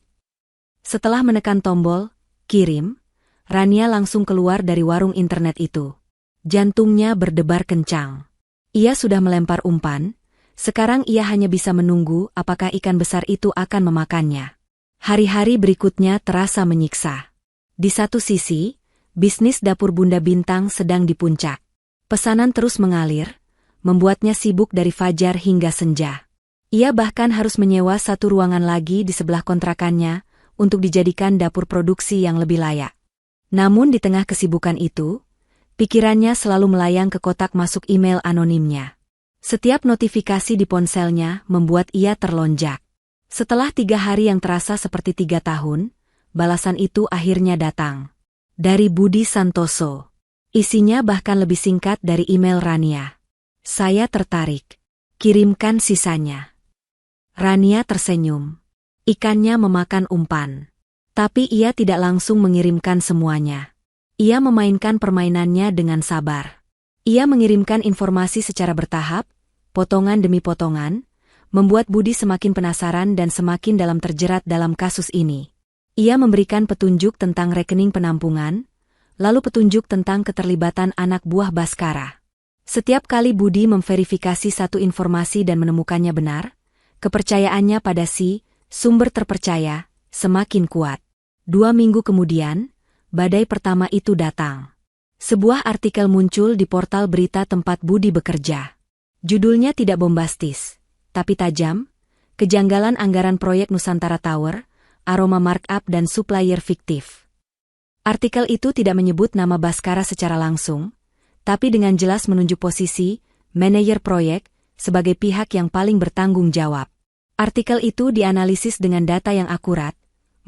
Setelah menekan tombol, kirim, Rania langsung keluar dari warung internet itu. Jantungnya berdebar kencang. Ia sudah melempar umpan, sekarang ia hanya bisa menunggu apakah ikan besar itu akan memakannya. Hari-hari berikutnya terasa menyiksa. Di satu sisi, bisnis dapur Bunda Bintang sedang di puncak. Pesanan terus mengalir, membuatnya sibuk dari fajar hingga senja. Ia bahkan harus menyewa satu ruangan lagi di sebelah kontrakannya untuk dijadikan dapur produksi yang lebih layak. Namun di tengah kesibukan itu, pikirannya selalu melayang ke kotak masuk email anonimnya. Setiap notifikasi di ponselnya membuat ia terlonjak. Setelah 3 hari yang terasa seperti 3 tahun, balasan itu akhirnya datang. Dari Budi Santoso. Isinya bahkan lebih singkat dari email Rania. Saya tertarik. Kirimkan sisanya. Rania tersenyum. Ikannya memakan umpan. Tapi ia tidak langsung mengirimkan semuanya. Ia memainkan permainannya dengan sabar. Ia mengirimkan informasi secara bertahap, potongan demi potongan, membuat Budi semakin penasaran dan semakin dalam terjerat dalam kasus ini. Ia memberikan petunjuk tentang rekening penampungan, lalu petunjuk tentang keterlibatan anak buah Bhaskara. Setiap kali Budi memverifikasi satu informasi dan menemukannya benar, kepercayaannya pada si sumber terpercaya semakin kuat. 2 minggu kemudian, badai pertama itu datang. Sebuah artikel muncul di portal berita tempat Budi bekerja. Judulnya tidak bombastis, tapi tajam, kejanggalan anggaran proyek Nusantara Tower, aroma markup dan supplier fiktif. Artikel itu tidak menyebut nama Baskara secara langsung, tapi dengan jelas menunjuk posisi, manajer proyek, sebagai pihak yang paling bertanggung jawab. Artikel itu dianalisis dengan data yang akurat,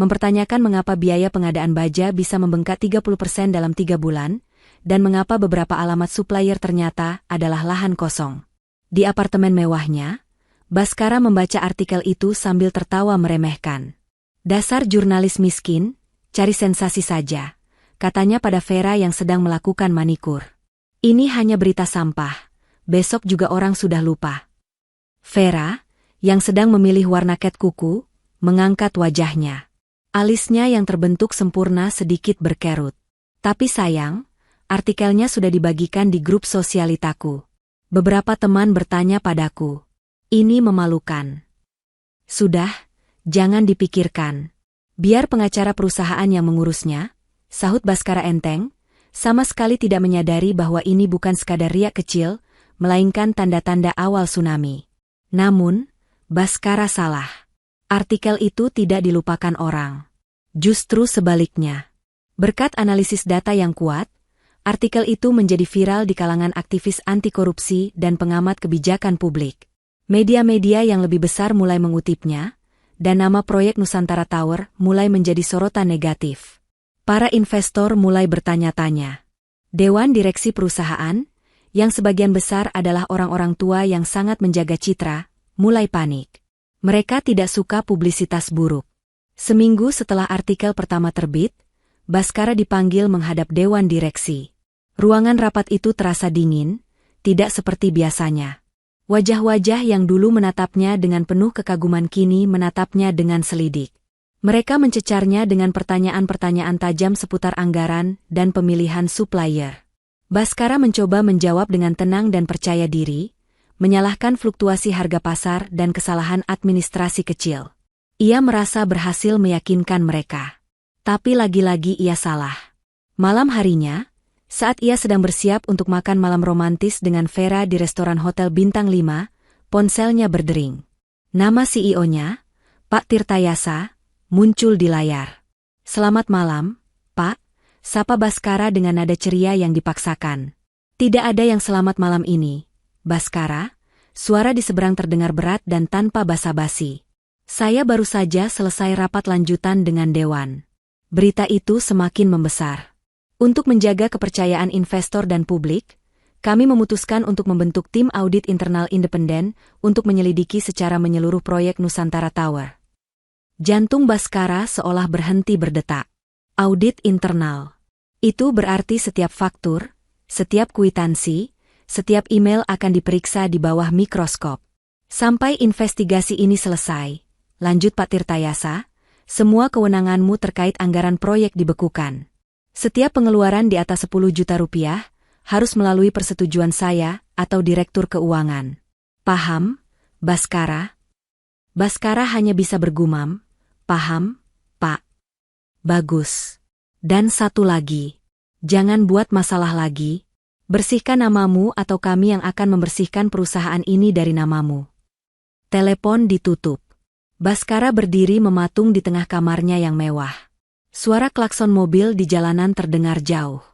mempertanyakan mengapa biaya pengadaan baja bisa membengkak 30% dalam 3 bulan, dan mengapa beberapa alamat supplier ternyata adalah lahan kosong. Di apartemen mewahnya, Baskara membaca artikel itu sambil tertawa meremehkan. Dasar jurnalis miskin, cari sensasi saja, katanya pada Vera yang sedang melakukan manikur. Ini hanya berita sampah, besok juga orang sudah lupa. Vera, yang sedang memilih warna cat kuku, mengangkat wajahnya. Alisnya yang terbentuk sempurna sedikit berkerut. Tapi sayang, artikelnya sudah dibagikan di grup sosialitaku. Beberapa teman bertanya padaku. Ini memalukan. Sudah, jangan dipikirkan. Biar pengacara perusahaan yang mengurusnya, sahut Baskara enteng, sama sekali tidak menyadari bahwa ini bukan sekadar riak kecil, melainkan tanda-tanda awal tsunami. Namun, Baskara salah. Artikel itu tidak dilupakan orang. Justru sebaliknya. Berkat analisis data yang kuat, artikel itu menjadi viral di kalangan aktivis anti korupsi dan pengamat kebijakan publik. Media-media yang lebih besar mulai mengutipnya, dan nama proyek Nusantara Tower mulai menjadi sorotan negatif. Para investor mulai bertanya-tanya. Dewan direksi perusahaan, yang sebagian besar adalah orang-orang tua yang sangat menjaga citra, mulai panik. Mereka tidak suka publisitas buruk. Seminggu setelah artikel pertama terbit, Baskara dipanggil menghadap Dewan Direksi. Ruangan rapat itu terasa dingin, tidak seperti biasanya. Wajah-wajah yang dulu menatapnya dengan penuh kekaguman kini menatapnya dengan selidik. Mereka mencecarnya dengan pertanyaan-pertanyaan tajam seputar anggaran dan pemilihan supplier. Baskara mencoba menjawab dengan tenang dan percaya diri, menyalahkan fluktuasi harga pasar dan kesalahan administrasi kecil. Ia merasa berhasil meyakinkan mereka. Tapi lagi-lagi ia salah. Malam harinya, saat ia sedang bersiap untuk makan malam romantis dengan Vera di restoran Hotel Bintang 5, ponselnya berdering. Nama CEO-nya, Pak Tirtayasa, muncul di layar. "Selamat malam, Pak," sapa Baskara dengan nada ceria yang dipaksakan. "Tidak ada yang selamat malam ini, Baskara," suara di seberang terdengar berat dan tanpa basa-basi. "Saya baru saja selesai rapat lanjutan dengan Dewan." Berita itu semakin membesar. Untuk menjaga kepercayaan investor dan publik, kami memutuskan untuk membentuk tim audit internal independen untuk menyelidiki secara menyeluruh proyek Nusantara Tower. Jantung Baskara seolah berhenti berdetak. Audit internal. Itu berarti setiap faktur, setiap kwitansi, setiap email akan diperiksa di bawah mikroskop. "Sampai investigasi ini selesai," lanjut Pak Tirtayasa, "semua kewenanganmu terkait anggaran proyek dibekukan. Setiap pengeluaran di atas 10 juta rupiah harus melalui persetujuan saya atau Direktur Keuangan. Paham, Baskara?" Baskara hanya bisa bergumam, "Paham, Pak." "Bagus. Dan satu lagi. Jangan buat masalah lagi. Bersihkan namamu atau kami yang akan membersihkan perusahaan ini dari namamu." Telepon ditutup. Baskara berdiri mematung di tengah kamarnya yang mewah. Suara klakson mobil di jalanan terdengar jauh.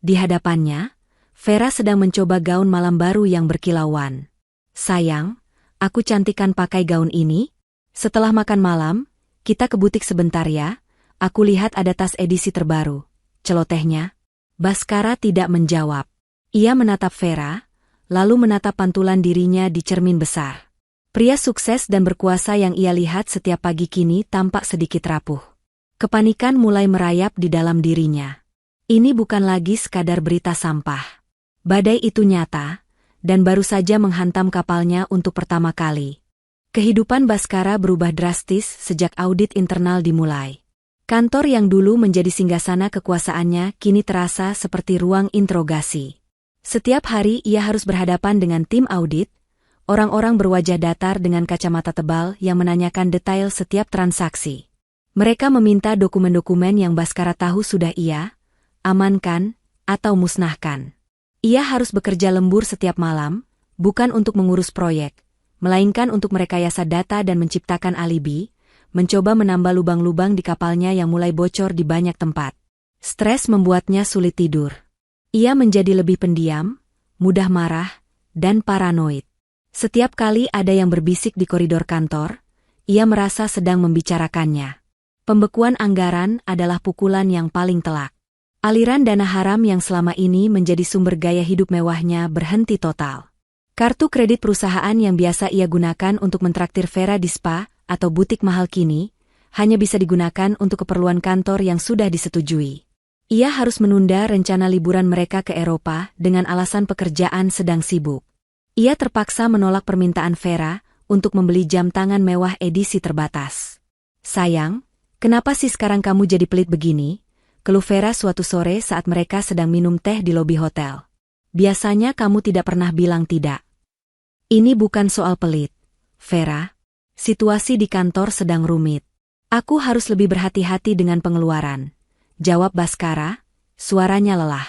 Di hadapannya, Vera sedang mencoba gaun malam baru yang berkilauan. "Sayang, aku cantikkan pakai gaun ini? Setelah makan malam, kita ke butik sebentar ya, aku lihat ada tas edisi terbaru," celotehnya. Baskara tidak menjawab. Ia menatap Vera, lalu menatap pantulan dirinya di cermin besar. Pria sukses dan berkuasa yang ia lihat setiap pagi kini tampak sedikit rapuh. Kepanikan mulai merayap di dalam dirinya. Ini bukan lagi sekadar berita sampah. Badai itu nyata, dan baru saja menghantam kapalnya untuk pertama kali. Kehidupan Baskara berubah drastis sejak audit internal dimulai. Kantor yang dulu menjadi singgasana kekuasaannya kini terasa seperti ruang interogasi. Setiap hari ia harus berhadapan dengan tim audit, orang-orang berwajah datar dengan kacamata tebal yang menanyakan detail setiap transaksi. Mereka meminta dokumen-dokumen yang Baskara tahu sudah ia amankan atau musnahkan. Ia harus bekerja lembur setiap malam, bukan untuk mengurus proyek, melainkan untuk merekayasa data dan menciptakan alibi, mencoba menambah lubang-lubang di kapalnya yang mulai bocor di banyak tempat. Stres membuatnya sulit tidur. Ia menjadi lebih pendiam, mudah marah, dan paranoid. Setiap kali ada yang berbisik di koridor kantor, ia merasa sedang membicarakannya. Pembekuan anggaran adalah pukulan yang paling telak. Aliran dana haram yang selama ini menjadi sumber gaya hidup mewahnya berhenti total. Kartu kredit perusahaan yang biasa ia gunakan untuk mentraktir Vera di spa atau butik mahal kini, hanya bisa digunakan untuk keperluan kantor yang sudah disetujui. Ia harus menunda rencana liburan mereka ke Eropa dengan alasan pekerjaan sedang sibuk. Ia terpaksa menolak permintaan Vera untuk membeli jam tangan mewah edisi terbatas. "Sayang, kenapa sih sekarang kamu jadi pelit begini?" keluh Vera suatu sore saat mereka sedang minum teh di lobi hotel. "Biasanya kamu tidak pernah bilang tidak." "Ini bukan soal pelit, Vera. Situasi di kantor sedang rumit. Aku harus lebih berhati-hati dengan pengeluaran," jawab Baskara, suaranya lelah.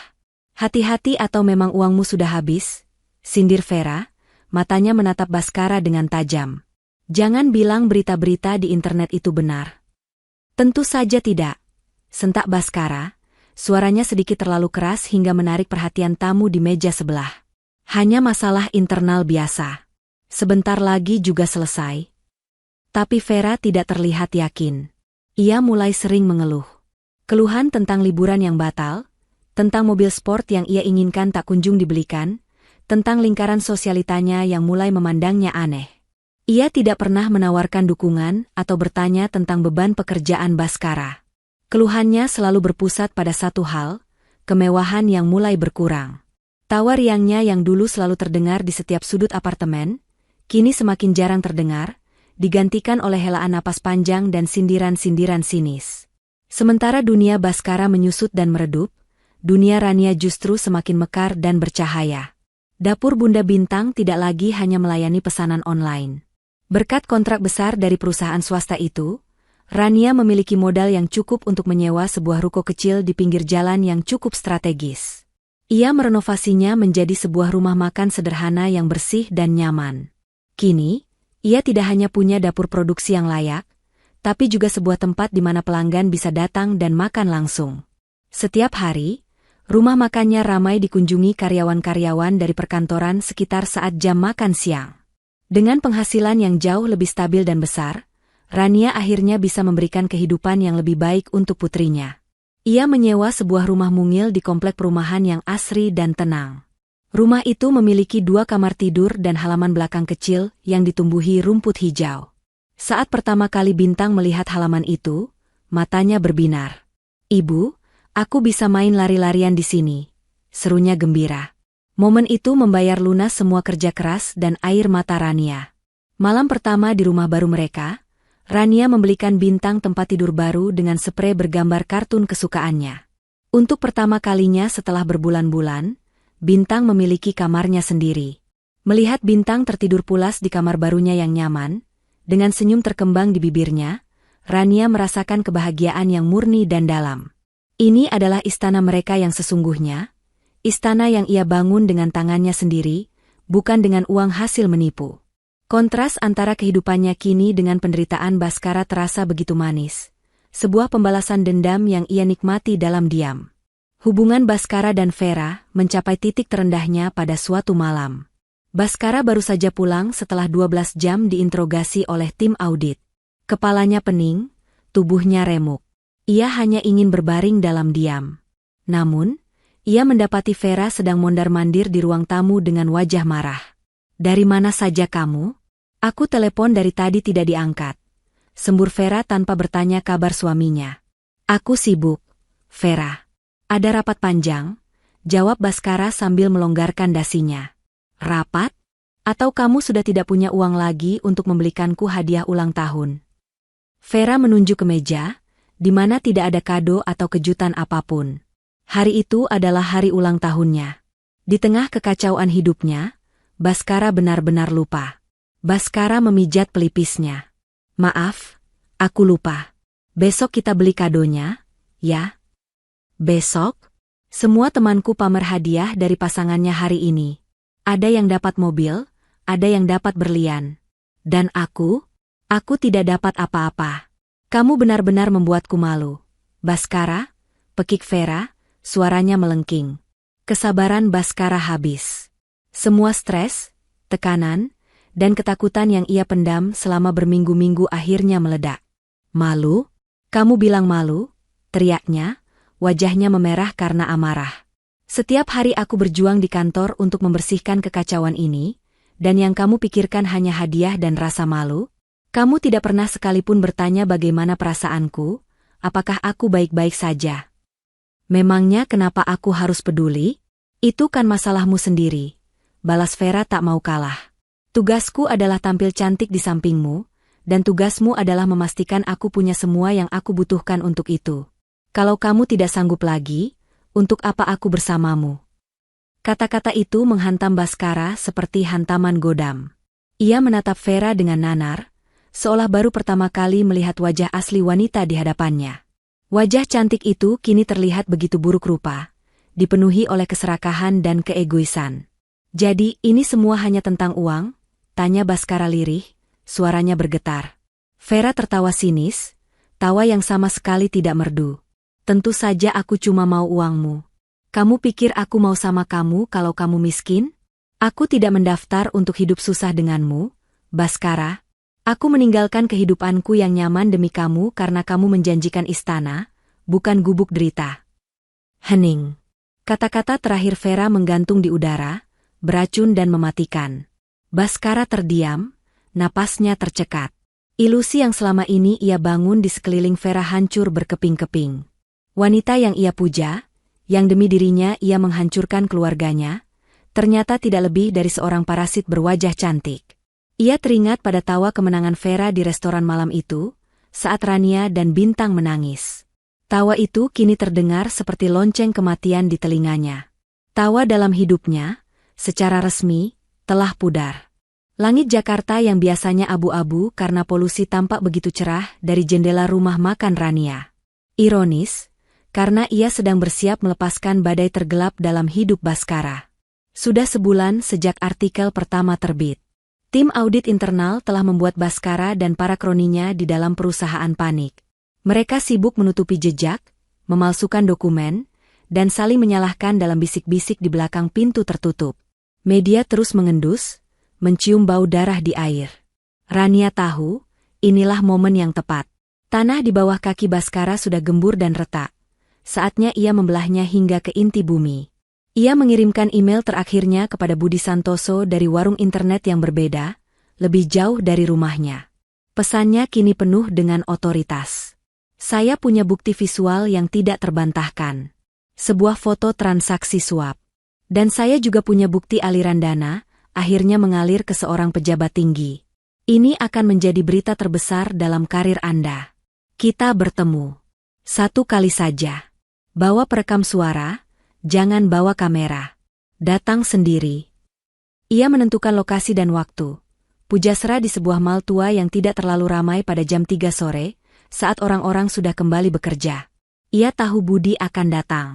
"Hati-hati atau memang uangmu sudah habis?" sindir Vera, matanya menatap Baskara dengan tajam. "Jangan bilang berita-berita di internet itu benar." "Tentu saja tidak," sentak Baskara, suaranya sedikit terlalu keras hingga menarik perhatian tamu di meja sebelah. "Hanya masalah internal biasa. Sebentar lagi juga selesai." Tapi Vera tidak terlihat yakin. Ia mulai sering mengeluh. Keluhan tentang liburan yang batal, tentang mobil sport yang ia inginkan tak kunjung dibelikan, tentang lingkaran sosialitanya yang mulai memandangnya aneh. Ia tidak pernah menawarkan dukungan atau bertanya tentang beban pekerjaan Baskara. Keluhannya selalu berpusat pada satu hal, kemewahan yang mulai berkurang. Tawa riangnya yang dulu selalu terdengar di setiap sudut apartemen, kini semakin jarang terdengar, digantikan oleh helaan napas panjang dan sindiran-sindiran sinis. Sementara dunia Baskara menyusut dan meredup, dunia Rania justru semakin mekar dan bercahaya. Dapur Bunda Bintang tidak lagi hanya melayani pesanan online. Berkat kontrak besar dari perusahaan swasta itu, Rania memiliki modal yang cukup untuk menyewa sebuah ruko kecil di pinggir jalan yang cukup strategis. Ia merenovasinya menjadi sebuah rumah makan sederhana yang bersih dan nyaman. Kini, ia tidak hanya punya dapur produksi yang layak, tapi juga sebuah tempat di mana pelanggan bisa datang dan makan langsung. Setiap hari, rumah makannya ramai dikunjungi karyawan-karyawan dari perkantoran sekitar saat jam makan siang. Dengan penghasilan yang jauh lebih stabil dan besar, Rania akhirnya bisa memberikan kehidupan yang lebih baik untuk putrinya. Ia menyewa sebuah rumah mungil di komplek perumahan yang asri dan tenang. Rumah itu memiliki 2 kamar tidur dan halaman belakang kecil yang ditumbuhi rumput hijau. Saat pertama kali Bintang melihat halaman itu, matanya berbinar. "Ibu, aku bisa main lari-larian di sini," serunya gembira. Momen itu membayar lunas semua kerja keras dan air mata Rania. Malam pertama di rumah baru mereka, Rania membelikan Bintang tempat tidur baru dengan sprei bergambar kartun kesukaannya. Untuk pertama kalinya setelah berbulan-bulan, Bintang memiliki kamarnya sendiri. Melihat Bintang tertidur pulas di kamar barunya yang nyaman, dengan senyum terkembang di bibirnya, Rania merasakan kebahagiaan yang murni dan dalam. Ini adalah istana mereka yang sesungguhnya, istana yang ia bangun dengan tangannya sendiri, bukan dengan uang hasil menipu. Kontras antara kehidupannya kini dengan penderitaan Baskara terasa begitu manis. Sebuah pembalasan dendam yang ia nikmati dalam diam. Hubungan Baskara dan Vera mencapai titik terendahnya pada suatu malam. Baskara baru saja pulang setelah 12 jam diinterogasi oleh tim audit. Kepalanya pening, tubuhnya remuk. Ia hanya ingin berbaring dalam diam. Namun, ia mendapati Vera sedang mondar-mandir di ruang tamu dengan wajah marah. "Dari mana saja kamu? Aku telepon dari tadi tidak diangkat," sembur Vera tanpa bertanya kabar suaminya. "Aku sibuk, Vera. Ada rapat panjang," jawab Baskara sambil melonggarkan dasinya. "Rapat? Atau kamu sudah tidak punya uang lagi untuk membelikanku hadiah ulang tahun?" Vera menunjuk ke meja, di mana tidak ada kado atau kejutan apapun. Hari itu adalah hari ulang tahunnya. Di tengah kekacauan hidupnya, Baskara benar-benar lupa. Baskara memijat pelipisnya. "Maaf, aku lupa. Besok kita beli kadonya, ya?" "Besok? Semua temanku pamer hadiah dari pasangannya hari ini. Ada yang dapat mobil, ada yang dapat berlian. Dan aku tidak dapat apa-apa. Kamu benar-benar membuatku malu. Baskara, pekik Vera, suaranya melengking. Kesabaran Baskara habis. Semua stres, tekanan, dan ketakutan yang ia pendam selama berminggu-minggu akhirnya meledak. Malu? Kamu bilang malu? Teriaknya, wajahnya memerah karena amarah. Setiap hari aku berjuang di kantor untuk membersihkan kekacauan ini, dan yang kamu pikirkan hanya hadiah dan rasa malu? Kamu tidak pernah sekalipun bertanya bagaimana perasaanku, apakah aku baik-baik saja. Memangnya kenapa aku harus peduli? Itu kan masalahmu sendiri. Balas Vera tak mau kalah. Tugasku adalah tampil cantik di sampingmu, dan tugasmu adalah memastikan aku punya semua yang aku butuhkan untuk itu. Kalau kamu tidak sanggup lagi, untuk apa aku bersamamu? Kata-kata itu menghantam Baskara seperti hantaman godam. Ia menatap Vera dengan nanar, seolah baru pertama kali melihat wajah asli wanita di hadapannya. Wajah cantik itu kini terlihat begitu buruk rupa, dipenuhi oleh keserakahan dan keegoisan. Jadi ini semua hanya tentang uang? Tanya Baskara lirih, suaranya bergetar. Vera tertawa sinis, tawa yang sama sekali tidak merdu. Tentu saja aku cuma mau uangmu. Kamu pikir aku mau sama kamu kalau kamu miskin? Aku tidak mendaftar untuk hidup susah denganmu, Baskara. Aku meninggalkan kehidupanku yang nyaman demi kamu karena kamu menjanjikan istana, bukan gubuk derita. Hening. Kata-kata terakhir Vera menggantung di udara, beracun dan mematikan. Baskara terdiam, napasnya tercekat. Ilusi yang selama ini ia bangun di sekeliling Vera hancur berkeping-keping. Wanita yang ia puja, yang demi dirinya ia menghancurkan keluarganya, ternyata tidak lebih dari seorang parasit berwajah cantik. Ia teringat pada tawa kemenangan Vera di restoran malam itu, saat Rania dan Bintang menangis. Tawa itu kini terdengar seperti lonceng kematian di telinganya. Tawa dalam hidupnya, secara resmi, telah pudar. Langit Jakarta yang biasanya abu-abu karena polusi tampak begitu cerah dari jendela rumah makan Rania. Ironis, karena ia sedang bersiap melepaskan badai tergelap dalam hidup Baskara. Sudah sebulan sejak artikel pertama terbit. Tim audit internal telah membuat Baskara dan para kroninya di dalam perusahaan panik. Mereka sibuk menutupi jejak, memalsukan dokumen, dan saling menyalahkan dalam bisik-bisik di belakang pintu tertutup. Media terus mengendus, mencium bau darah di air. Rania tahu, inilah momen yang tepat. Tanah di bawah kaki Baskara sudah gembur dan retak. Saatnya ia membelahnya hingga ke inti bumi. Ia mengirimkan email terakhirnya kepada Budi Santoso dari warung internet yang berbeda, lebih jauh dari rumahnya. Pesannya kini penuh dengan otoritas. Saya punya bukti visual yang tidak terbantahkan. Sebuah foto transaksi suap. Dan saya juga punya bukti aliran dana, akhirnya mengalir ke seorang pejabat tinggi. Ini akan menjadi berita terbesar dalam karir Anda. Kita bertemu. Satu kali saja. Bawa perekam suara. Jangan bawa kamera. Datang sendiri. Ia menentukan lokasi dan waktu. Pujasera di sebuah mal tua yang tidak terlalu ramai pada jam 3 sore, saat orang-orang sudah kembali bekerja. Ia tahu Budi akan datang.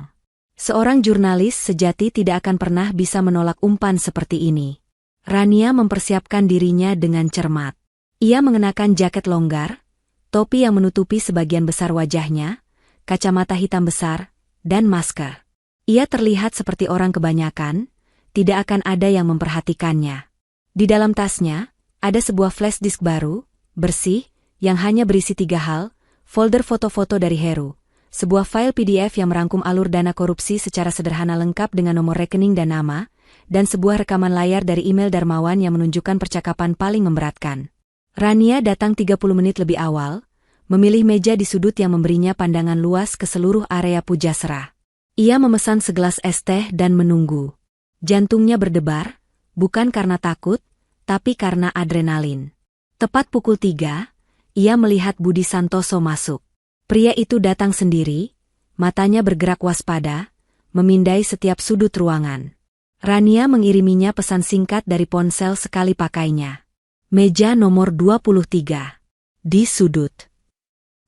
Seorang jurnalis sejati tidak akan pernah bisa menolak umpan seperti ini. Rania mempersiapkan dirinya dengan cermat. Ia mengenakan jaket longgar, topi yang menutupi sebagian besar wajahnya, kacamata hitam besar, dan masker. Ia terlihat seperti orang kebanyakan, tidak akan ada yang memperhatikannya. Di dalam tasnya, ada sebuah flash disk baru, bersih, yang hanya berisi 3 hal, folder foto-foto dari Heru, sebuah file PDF yang merangkum alur dana korupsi secara sederhana lengkap dengan nomor rekening dan nama, dan sebuah rekaman layar dari email Darmawan yang menunjukkan percakapan paling memberatkan. Rania datang 30 menit lebih awal, memilih meja di sudut yang memberinya pandangan luas ke seluruh area Pujasera. Ia memesan segelas es teh dan menunggu. Jantungnya berdebar, bukan karena takut, tapi karena adrenalin. Tepat pukul 3, ia melihat Budi Santoso masuk. Pria itu datang sendiri, matanya bergerak waspada, memindai setiap sudut ruangan. Rania mengiriminya pesan singkat dari ponsel sekali pakainya. Meja nomor 23. Di sudut.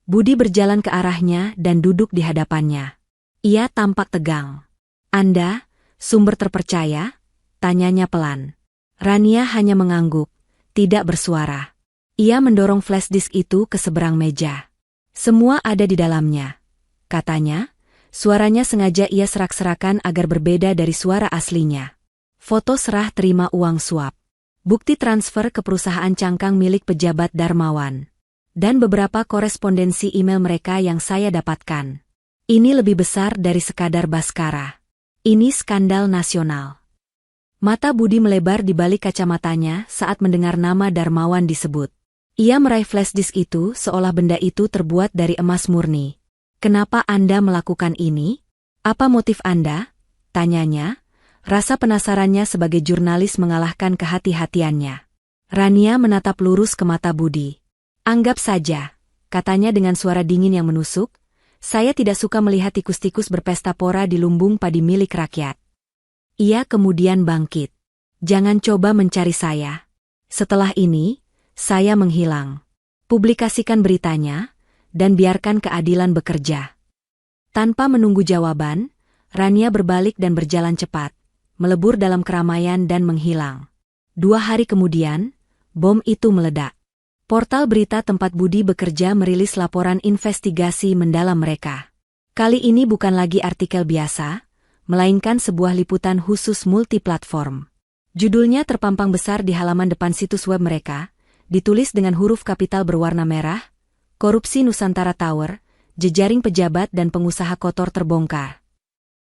Budi berjalan ke arahnya dan duduk di hadapannya. Ia tampak tegang. Anda, sumber terpercaya? Tanyanya pelan. Rania hanya mengangguk, tidak bersuara. Ia mendorong flash disk itu ke seberang meja. Semua ada di dalamnya, katanya. Suaranya sengaja ia serak-serakan agar berbeda dari suara aslinya. Foto serah terima uang suap. Bukti transfer ke perusahaan cangkang milik pejabat Darmawan. Dan beberapa korespondensi email mereka yang saya dapatkan. Ini lebih besar dari sekadar Baskara. Ini skandal nasional. Mata Budi melebar di balik kacamatanya saat mendengar nama Darmawan disebut. Ia meraih flash disk itu seolah benda itu terbuat dari emas murni. Kenapa Anda melakukan ini? Apa motif Anda? Tanyanya. Rasa penasarannya sebagai jurnalis mengalahkan kehati-hatiannya. Rania menatap lurus ke mata Budi. Anggap saja, katanya dengan suara dingin yang menusuk, saya tidak suka melihat tikus-tikus berpesta pora di lumbung padi milik rakyat. Ia kemudian bangkit. Jangan coba mencari saya. Setelah ini, saya menghilang. Publikasikan beritanya, dan biarkan keadilan bekerja. Tanpa menunggu jawaban, Rania berbalik dan berjalan cepat, melebur dalam keramaian dan menghilang. 2 hari kemudian, bom itu meledak. Portal berita tempat Budi bekerja merilis laporan investigasi mendalam mereka. Kali ini bukan lagi artikel biasa, melainkan sebuah liputan khusus multiplatform. Judulnya terpampang besar di halaman depan situs web mereka, ditulis dengan huruf kapital berwarna merah, Korupsi Nusantara Tower, jejaring pejabat dan pengusaha kotor terbongkar.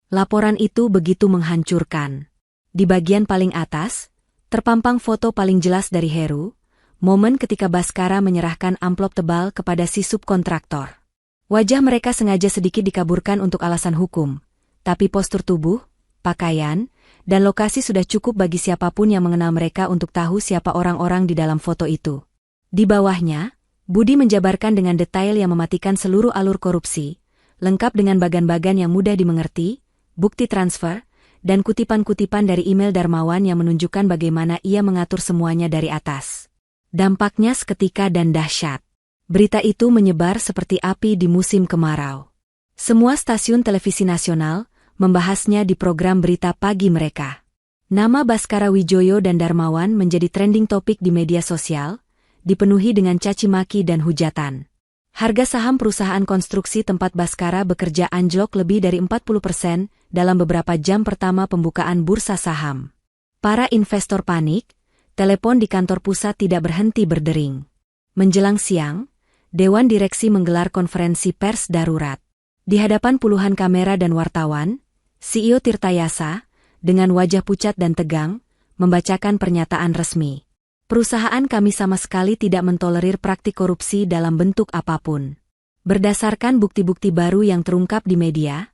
Laporan itu begitu menghancurkan. Di bagian paling atas, terpampang foto paling jelas dari Heru, momen ketika Baskara menyerahkan amplop tebal kepada si subkontraktor. Wajah mereka sengaja sedikit dikaburkan untuk alasan hukum, tapi postur tubuh, pakaian, dan lokasi sudah cukup bagi siapapun yang mengenal mereka untuk tahu siapa orang-orang di dalam foto itu. Di bawahnya, Budi menjabarkan dengan detail yang mematikan seluruh alur korupsi, lengkap dengan bagan-bagan yang mudah dimengerti, bukti transfer, dan kutipan-kutipan dari email Darmawan yang menunjukkan bagaimana ia mengatur semuanya dari atas. Dampaknya seketika dan dahsyat. Berita itu menyebar seperti api di musim kemarau. Semua stasiun televisi nasional membahasnya di program berita pagi mereka. Nama Baskara Wijoyo dan Darmawan menjadi trending topik di media sosial, dipenuhi dengan caci maki dan hujatan. Harga saham perusahaan konstruksi tempat Baskara bekerja anjlok lebih dari 40% dalam beberapa jam pertama pembukaan bursa saham. Para investor panik, telepon di kantor pusat tidak berhenti berdering. Menjelang siang, Dewan Direksi menggelar konferensi pers darurat. Di hadapan puluhan kamera dan wartawan, CEO Tirtayasa, dengan wajah pucat dan tegang, membacakan pernyataan resmi. Perusahaan kami sama sekali tidak mentolerir praktik korupsi dalam bentuk apapun. Berdasarkan bukti-bukti baru yang terungkap di media,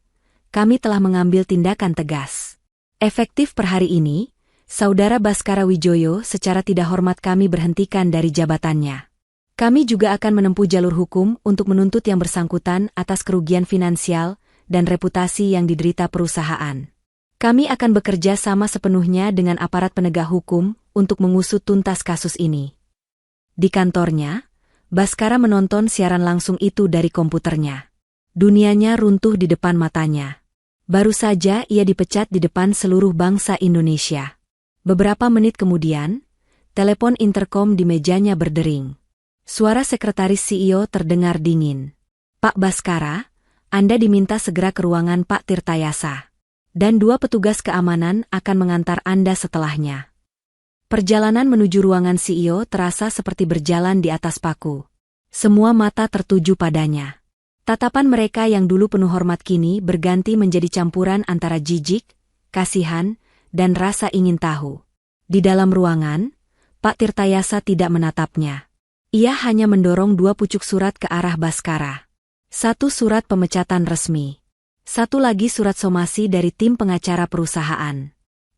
kami telah mengambil tindakan tegas. Efektif per hari ini, Saudara Baskara Wijoyo secara tidak hormat kami berhentikan dari jabatannya. Kami juga akan menempuh jalur hukum untuk menuntut yang bersangkutan atas kerugian finansial dan reputasi yang diderita perusahaan. Kami akan bekerja sama sepenuhnya dengan aparat penegak hukum untuk mengusut tuntas kasus ini. Di kantornya, Baskara menonton siaran langsung itu dari komputernya. Dunianya runtuh di depan matanya. Baru saja ia dipecat di depan seluruh bangsa Indonesia. Beberapa menit kemudian, telepon interkom di mejanya berdering. Suara sekretaris CEO terdengar dingin. Pak Baskara, Anda diminta segera ke ruangan Pak Tirtayasa. Dan 2 petugas keamanan akan mengantar Anda setelahnya. Perjalanan menuju ruangan CEO terasa seperti berjalan di atas paku. Semua mata tertuju padanya. Tatapan mereka yang dulu penuh hormat kini berganti menjadi campuran antara jijik, kasihan, dan rasa ingin tahu. Di dalam ruangan, Pak Tirtayasa tidak menatapnya. Ia hanya mendorong 2 pucuk surat ke arah Baskara. 1 surat pemecatan resmi. 1 lagi surat somasi dari tim pengacara perusahaan.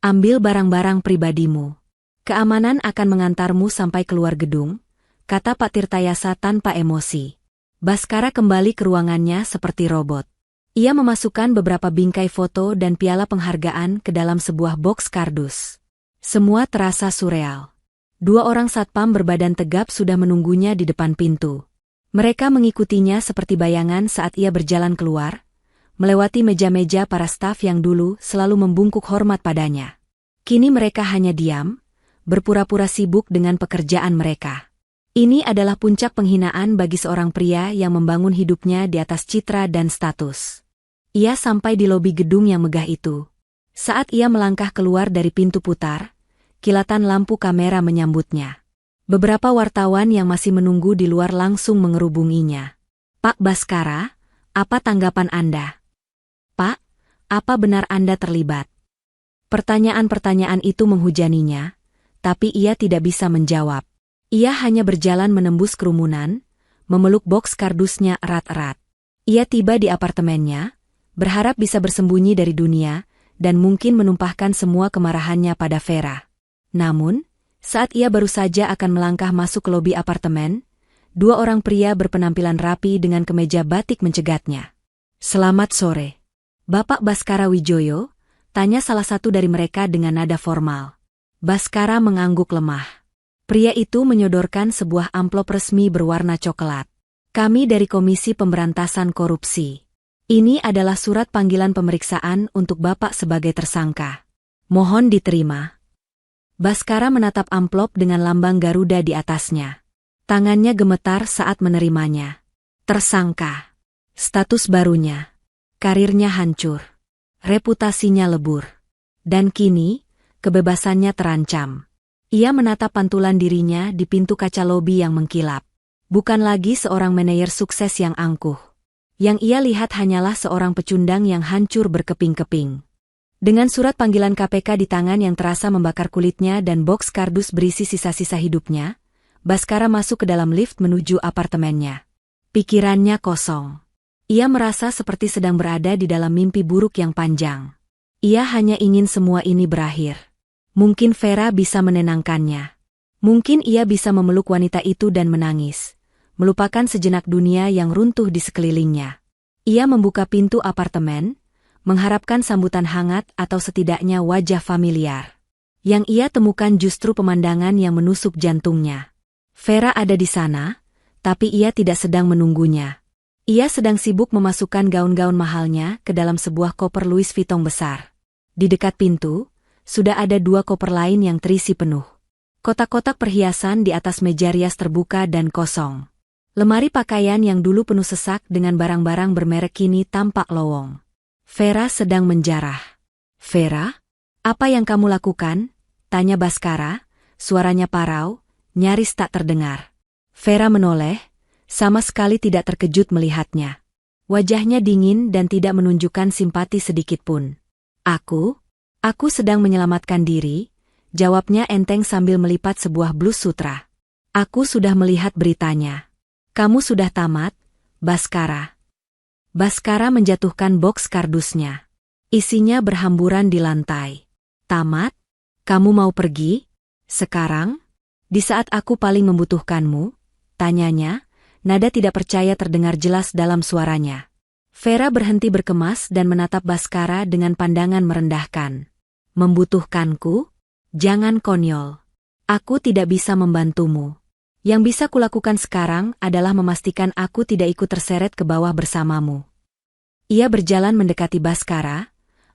Ambil barang-barang pribadimu. Keamanan akan mengantarmu sampai keluar gedung, kata Pak Tirtayasa tanpa emosi. Baskara kembali ke ruangannya seperti robot. Ia memasukkan beberapa bingkai foto dan piala penghargaan ke dalam sebuah boks kardus. Semua terasa surreal. 2 orang satpam berbadan tegap sudah menunggunya di depan pintu. Mereka mengikutinya seperti bayangan saat ia berjalan keluar, melewati meja-meja para staf yang dulu selalu membungkuk hormat padanya. Kini mereka hanya diam, berpura-pura sibuk dengan pekerjaan mereka. Ini adalah puncak penghinaan bagi seorang pria yang membangun hidupnya di atas citra dan status. Ia sampai di lobi gedung yang megah itu. Saat ia melangkah keluar dari pintu putar, kilatan lampu kamera menyambutnya. Beberapa wartawan yang masih menunggu di luar langsung mengerubunginya. "Pak Baskara, apa tanggapan Anda?" "Pak, apa benar Anda terlibat?" Pertanyaan-pertanyaan itu menghujaninya, tapi ia tidak bisa menjawab. Ia hanya berjalan menembus kerumunan, memeluk boks kardusnya erat-erat. Ia tiba di apartemennya, berharap bisa bersembunyi dari dunia, dan mungkin menumpahkan semua kemarahannya pada Vera. Namun, saat ia baru saja akan melangkah masuk ke lobi apartemen, dua orang pria berpenampilan rapi dengan kemeja batik mencegatnya. "Selamat sore, Bapak Baskara Wijoyo," tanya salah satu dari mereka dengan nada formal. Baskara mengangguk lemah. Pria itu menyodorkan sebuah amplop resmi berwarna coklat. "Kami dari Komisi Pemberantasan Korupsi. Ini adalah surat panggilan pemeriksaan untuk Bapak sebagai tersangka. Mohon diterima." Baskara menatap amplop dengan lambang Garuda di atasnya. Tangannya gemetar saat menerimanya. Tersangka. Status barunya. Karirnya hancur. Reputasinya lebur. Dan kini, kebebasannya terancam. Ia menatap pantulan dirinya di pintu kaca lobi yang mengkilap. Bukan lagi seorang manajer sukses yang angkuh. Yang ia lihat hanyalah seorang pecundang yang hancur berkeping-keping. Dengan surat panggilan KPK di tangan yang terasa membakar kulitnya dan boks kardus berisi sisa-sisa hidupnya, Baskara masuk ke dalam lift menuju apartemennya. Pikirannya kosong. Ia merasa seperti sedang berada di dalam mimpi buruk yang panjang. Ia hanya ingin semua ini berakhir. Mungkin Vera bisa menenangkannya. Mungkin ia bisa memeluk wanita itu dan menangis, melupakan sejenak dunia yang runtuh di sekelilingnya. Ia membuka pintu apartemen, mengharapkan sambutan hangat atau setidaknya wajah familiar. Yang ia temukan justru pemandangan yang menusuk jantungnya. Vera ada di sana, tapi ia tidak sedang menunggunya. Ia sedang sibuk memasukkan gaun-gaun mahalnya ke dalam sebuah koper Louis Vuitton besar. Di dekat pintu, sudah ada dua koper lain yang terisi penuh. Kotak-kotak perhiasan di atas meja rias terbuka dan kosong. Lemari pakaian yang dulu penuh sesak dengan barang-barang bermerek kini tampak lowong. Vera sedang menjarah. "Vera, apa yang kamu lakukan?" tanya Baskara, suaranya parau, nyaris tak terdengar. Vera menoleh, sama sekali tidak terkejut melihatnya. Wajahnya dingin dan tidak menunjukkan simpati sedikitpun. Aku sedang menyelamatkan diri," jawabnya enteng sambil melipat sebuah blus sutra. "Aku sudah melihat beritanya. Kamu sudah tamat, Baskara." Baskara menjatuhkan boks kardusnya. Isinya berhamburan di lantai. "Tamat? Kamu mau pergi? Sekarang? Di saat aku paling membutuhkanmu?" tanyanya, nada tidak percaya terdengar jelas dalam suaranya. Vera berhenti berkemas dan menatap Baskara dengan pandangan merendahkan. "Membutuhkanku? Jangan konyol. Aku tidak bisa membantumu. Yang bisa kulakukan sekarang adalah memastikan aku tidak ikut terseret ke bawah bersamamu." Ia berjalan mendekati Baskara.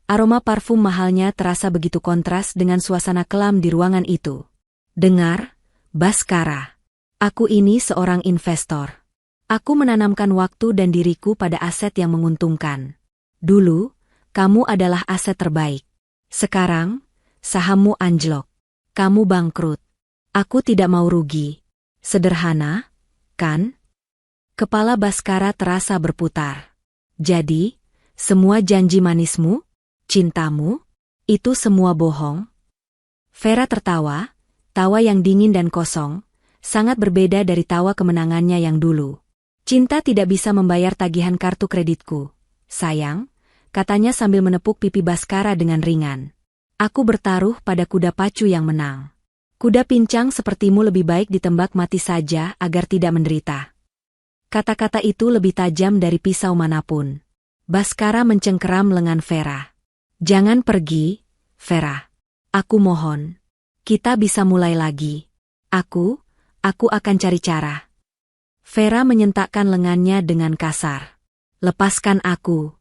Aroma parfum mahalnya terasa begitu kontras dengan suasana kelam di ruangan itu. "Dengar, Baskara. Aku ini seorang investor. Aku menanamkan waktu dan diriku pada aset yang menguntungkan. Dulu, kamu adalah aset terbaik. Sekarang, sahammu anjlok. Kamu bangkrut. Aku tidak mau rugi. Sederhana, kan?" Kepala Baskara terasa berputar. "Jadi, semua janji manismu, cintamu, itu semua bohong?" Vera tertawa, tawa yang dingin dan kosong, sangat berbeda dari tawa kemenangannya yang dulu. "Cinta tidak bisa membayar tagihan kartu kreditku, sayang," katanya sambil menepuk pipi Baskara dengan ringan. "Aku bertaruh pada kuda pacu yang menang. Kuda pincang sepertimu lebih baik ditembak mati saja agar tidak menderita." Kata-kata itu lebih tajam dari pisau manapun. Baskara mencengkeram lengan Vera. "Jangan pergi, Vera. Aku mohon. Kita bisa mulai lagi. Aku akan cari cara." Vera menyentakkan lengannya dengan kasar. "Lepaskan aku.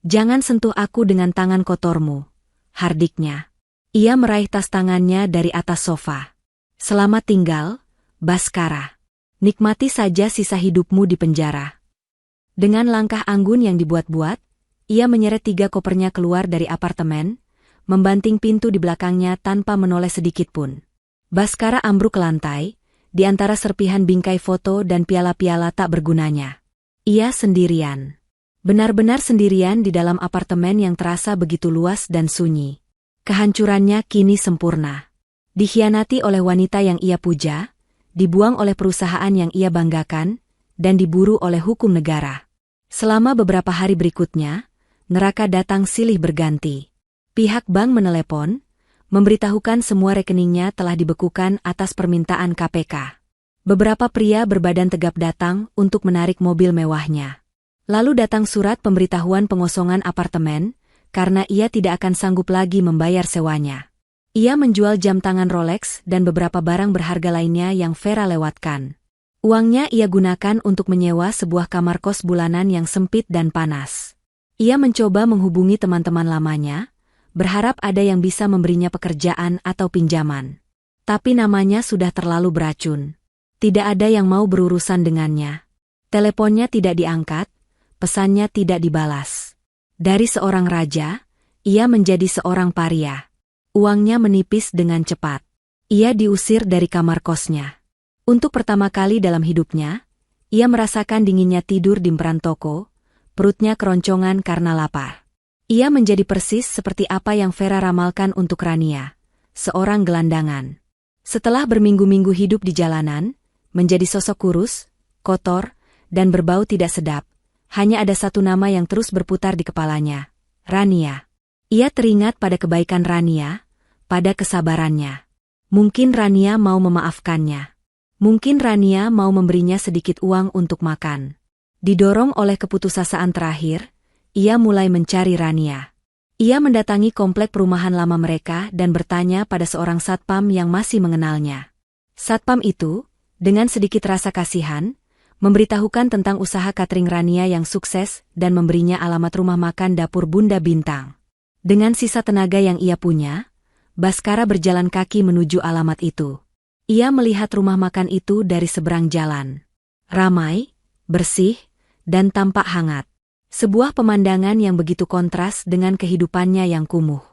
Jangan sentuh aku dengan tangan kotormu," hardiknya. Ia meraih tas tangannya dari atas sofa. "Selamat tinggal, Baskara." Nikmati saja sisa hidupmu di penjara. Dengan langkah anggun yang dibuat-buat, ia menyeret 3 kopernya keluar dari apartemen, membanting pintu di belakangnya tanpa menoleh sedikitpun. Baskara ambruk ke lantai, di antara serpihan bingkai foto dan piala-piala tak bergunanya. Ia sendirian. Benar-benar sendirian di dalam apartemen yang terasa begitu luas dan sunyi. Kehancurannya kini sempurna. Dikhianati oleh wanita yang ia puja, dibuang oleh perusahaan yang ia banggakan, dan diburu oleh hukum negara. Selama beberapa hari berikutnya, neraka datang silih berganti. Pihak bank menelepon, memberitahukan semua rekeningnya telah dibekukan atas permintaan KPK. Beberapa pria berbadan tegap datang untuk menarik mobil mewahnya. Lalu datang surat pemberitahuan pengosongan apartemen, karena ia tidak akan sanggup lagi membayar sewanya. Ia menjual jam tangan Rolex dan beberapa barang berharga lainnya yang Vera lewatkan. Uangnya ia gunakan untuk menyewa sebuah kamar kos bulanan yang sempit dan panas. Ia mencoba menghubungi teman-teman lamanya, berharap ada yang bisa memberinya pekerjaan atau pinjaman. Tapi namanya sudah terlalu beracun. Tidak ada yang mau berurusan dengannya. Teleponnya tidak diangkat, pesannya tidak dibalas. Dari seorang raja, ia menjadi seorang paria. Uangnya menipis dengan cepat. Ia diusir dari kamar kosnya. Untuk pertama kali dalam hidupnya, ia merasakan dinginnya tidur di emperan toko, perutnya keroncongan karena lapar. Ia menjadi persis seperti apa yang Vera ramalkan untuk Rania, seorang gelandangan. Setelah berminggu-minggu hidup di jalanan, menjadi sosok kurus, kotor, dan berbau tidak sedap, hanya ada satu nama yang terus berputar di kepalanya, Rania. Ia teringat pada kebaikan Rania, pada kesabarannya. Mungkin Rania mau memaafkannya. Mungkin Rania mau memberinya sedikit uang untuk makan. Didorong oleh keputusasaan terakhir, ia mulai mencari Rania. Ia mendatangi komplek perumahan lama mereka dan bertanya pada seorang satpam yang masih mengenalnya. Satpam itu, dengan sedikit rasa kasihan, memberitahukan tentang usaha catering Rania yang sukses dan memberinya alamat rumah makan dapur Bunda Bintang. Dengan sisa tenaga yang ia punya, Baskara berjalan kaki menuju alamat itu. Ia melihat rumah makan itu dari seberang jalan. Ramai, bersih, dan tampak hangat. Sebuah pemandangan yang begitu kontras dengan kehidupannya yang kumuh.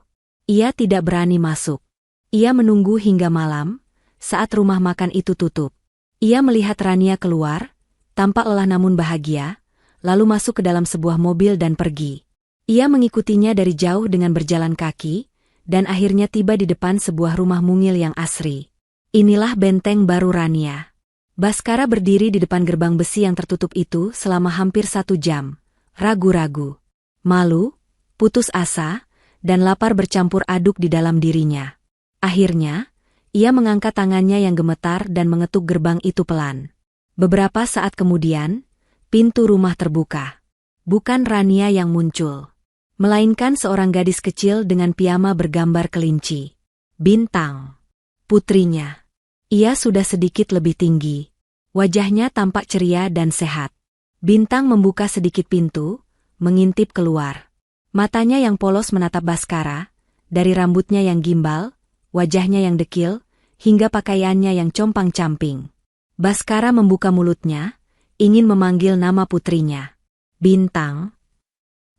Ia tidak berani masuk. Ia menunggu hingga malam, saat rumah makan itu tutup. Ia melihat Rania keluar, tampak lelah namun bahagia, lalu masuk ke dalam sebuah mobil dan pergi. Ia mengikutinya dari jauh dengan berjalan kaki, dan akhirnya tiba di depan sebuah rumah mungil yang asri. Inilah benteng baru Rania. Baskara berdiri di depan gerbang besi yang tertutup itu selama hampir 1 jam. Ragu-ragu, malu, putus asa, dan lapar bercampur aduk di dalam dirinya. Akhirnya, ia mengangkat tangannya yang gemetar dan mengetuk gerbang itu pelan. Beberapa saat kemudian, pintu rumah terbuka. Bukan Rania yang muncul, melainkan seorang gadis kecil dengan piyama bergambar kelinci. Bintang, putrinya. Ia sudah sedikit lebih tinggi. Wajahnya tampak ceria dan sehat. Bintang membuka sedikit pintu, mengintip keluar. Matanya yang polos menatap Baskara, dari rambutnya yang gimbal, wajahnya yang dekil, hingga pakaiannya yang compang-camping. Baskara membuka mulutnya, ingin memanggil nama putrinya. Bintang,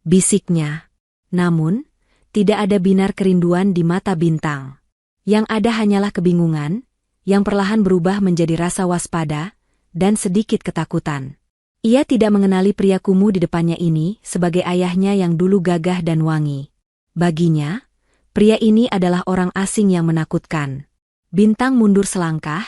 bisiknya. Namun, tidak ada binar kerinduan di mata Bintang. Yang ada hanyalah kebingungan, yang perlahan berubah menjadi rasa waspada, dan sedikit ketakutan. Ia tidak mengenali pria kumuh di depannya ini sebagai ayahnya yang dulu gagah dan wangi. Baginya, pria ini adalah orang asing yang menakutkan. Bintang mundur selangkah,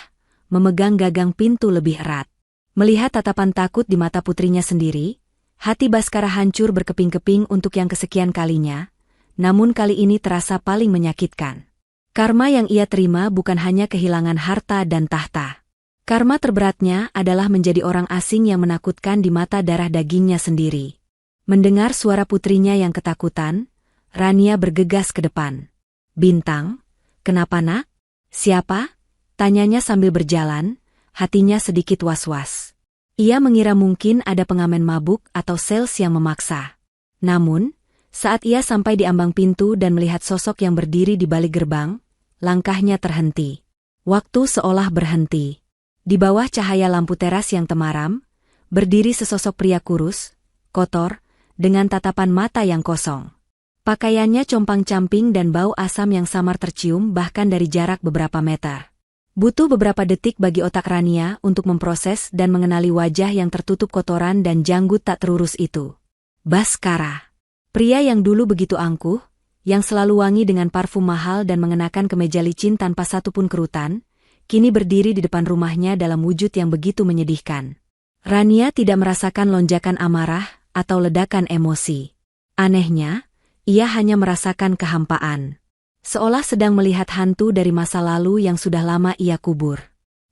memegang gagang pintu lebih erat. Melihat tatapan takut di mata putrinya sendiri, hati Baskara hancur berkeping-keping untuk yang kesekian kalinya, namun kali ini terasa paling menyakitkan. Karma yang ia terima bukan hanya kehilangan harta dan tahta. Karma terberatnya adalah menjadi orang asing yang menakutkan di mata darah dagingnya sendiri. Mendengar suara putrinya yang ketakutan, Rania bergegas ke depan. Bintang, kenapa nak? Siapa? Tanyanya sambil berjalan, hatinya sedikit was-was. Ia mengira mungkin ada pengamen mabuk atau sales yang memaksa. Namun, saat ia sampai di ambang pintu dan melihat sosok yang berdiri di balik gerbang, langkahnya terhenti. Waktu seolah berhenti. Di bawah cahaya lampu teras yang temaram, berdiri sesosok pria kurus, kotor, dengan tatapan mata yang kosong. Pakaiannya compang-camping dan bau asam yang samar tercium bahkan dari jarak beberapa meter. Butuh beberapa detik bagi otak Rania untuk memproses dan mengenali wajah yang tertutup kotoran dan janggut tak terurus itu. Bhaskara. Pria yang dulu begitu angkuh, yang selalu wangi dengan parfum mahal dan mengenakan kemeja licin tanpa satupun kerutan, kini berdiri di depan rumahnya dalam wujud yang begitu menyedihkan. Rania tidak merasakan lonjakan amarah atau ledakan emosi. Anehnya, ia hanya merasakan kehampaan. Seolah sedang melihat hantu dari masa lalu yang sudah lama ia kubur.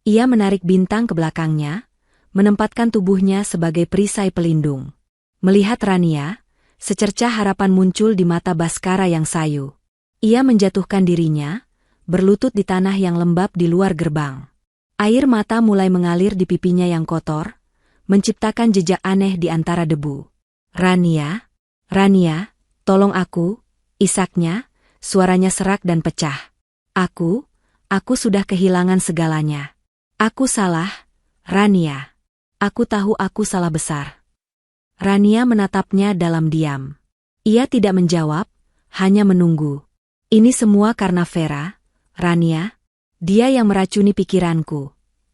Ia menarik Bintang ke belakangnya, menempatkan tubuhnya sebagai perisai pelindung. Melihat Rania, secercah harapan muncul di mata Bhaskara yang sayu. Ia menjatuhkan dirinya, berlutut di tanah yang lembab di luar gerbang. Air mata mulai mengalir di pipinya yang kotor, menciptakan jejak aneh di antara debu. Rania, tolong aku, isaknya, suaranya serak dan pecah. Aku sudah kehilangan segalanya. Aku salah, Rania. Aku tahu aku salah besar. Rania menatapnya dalam diam. Ia tidak menjawab, hanya menunggu. Ini semua karena Vera, Rania. Dia yang meracuni pikiranku.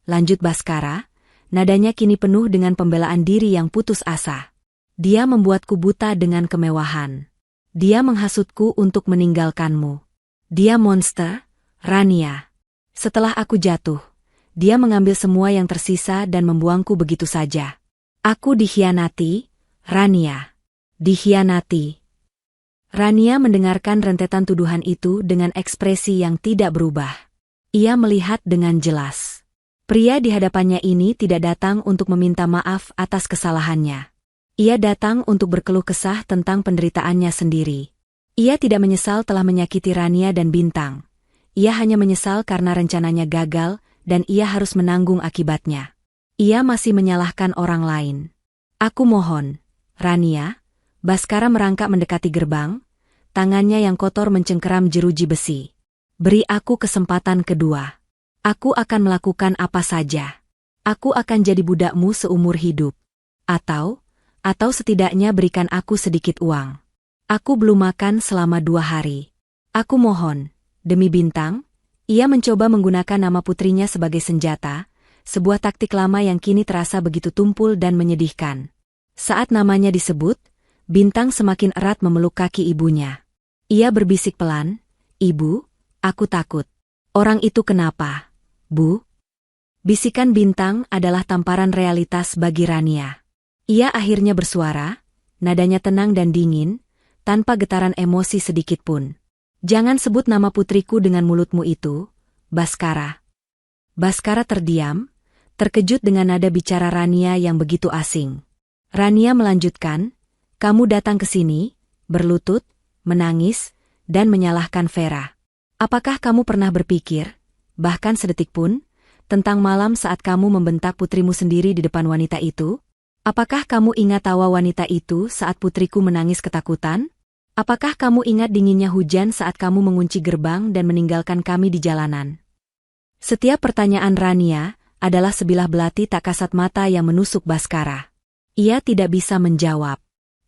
Lanjut Bhaskara, nadanya kini penuh dengan pembelaan diri yang putus asa. Dia membuatku buta dengan kemewahan. Dia menghasutku untuk meninggalkanmu. Dia monster, Rania. Setelah aku jatuh, dia mengambil semua yang tersisa dan membuangku begitu saja. Aku dikhianati, Rania. Dikhianati. Rania mendengarkan rentetan tuduhan itu dengan ekspresi yang tidak berubah. Ia melihat dengan jelas. Pria di hadapannya ini tidak datang untuk meminta maaf atas kesalahannya. Ia datang untuk berkeluh kesah tentang penderitaannya sendiri. Ia tidak menyesal telah menyakiti Rania dan Bintang. Ia hanya menyesal karena rencananya gagal dan ia harus menanggung akibatnya. Ia masih menyalahkan orang lain. Aku mohon, Rania. Bhaskara merangkak mendekati gerbang, tangannya yang kotor mencengkeram jeruji besi. Beri aku kesempatan kedua. Aku akan melakukan apa saja. Aku akan jadi budakmu seumur hidup. Atau setidaknya berikan aku sedikit uang. Aku belum makan selama 2 hari. Aku mohon, demi Bintang. Ia mencoba menggunakan nama putrinya sebagai senjata, sebuah taktik lama yang kini terasa begitu tumpul dan menyedihkan. Saat namanya disebut, Bintang semakin erat memeluk kaki ibunya. Ia berbisik pelan, "Ibu, aku takut." "Orang itu kenapa, Bu?" Bisikan Bintang adalah tamparan realitas bagi Rania. Ia akhirnya bersuara, nadanya tenang dan dingin, tanpa getaran emosi sedikit pun. "Jangan sebut nama putriku dengan mulutmu itu, Bhaskara." Bhaskara terdiam, terkejut dengan nada bicara Rania yang begitu asing. Rania melanjutkan, "Kamu datang ke sini, berlutut, menangis, dan menyalahkan Vera. Apakah kamu pernah berpikir, bahkan sedetik pun, tentang malam saat kamu membentak putrimu sendiri di depan wanita itu? Apakah kamu ingat tawa wanita itu saat putriku menangis ketakutan? Apakah kamu ingat dinginnya hujan saat kamu mengunci gerbang dan meninggalkan kami di jalanan?" Setiap pertanyaan Rania adalah sebilah belati tak kasat mata yang menusuk Bhaskara. Ia tidak bisa menjawab.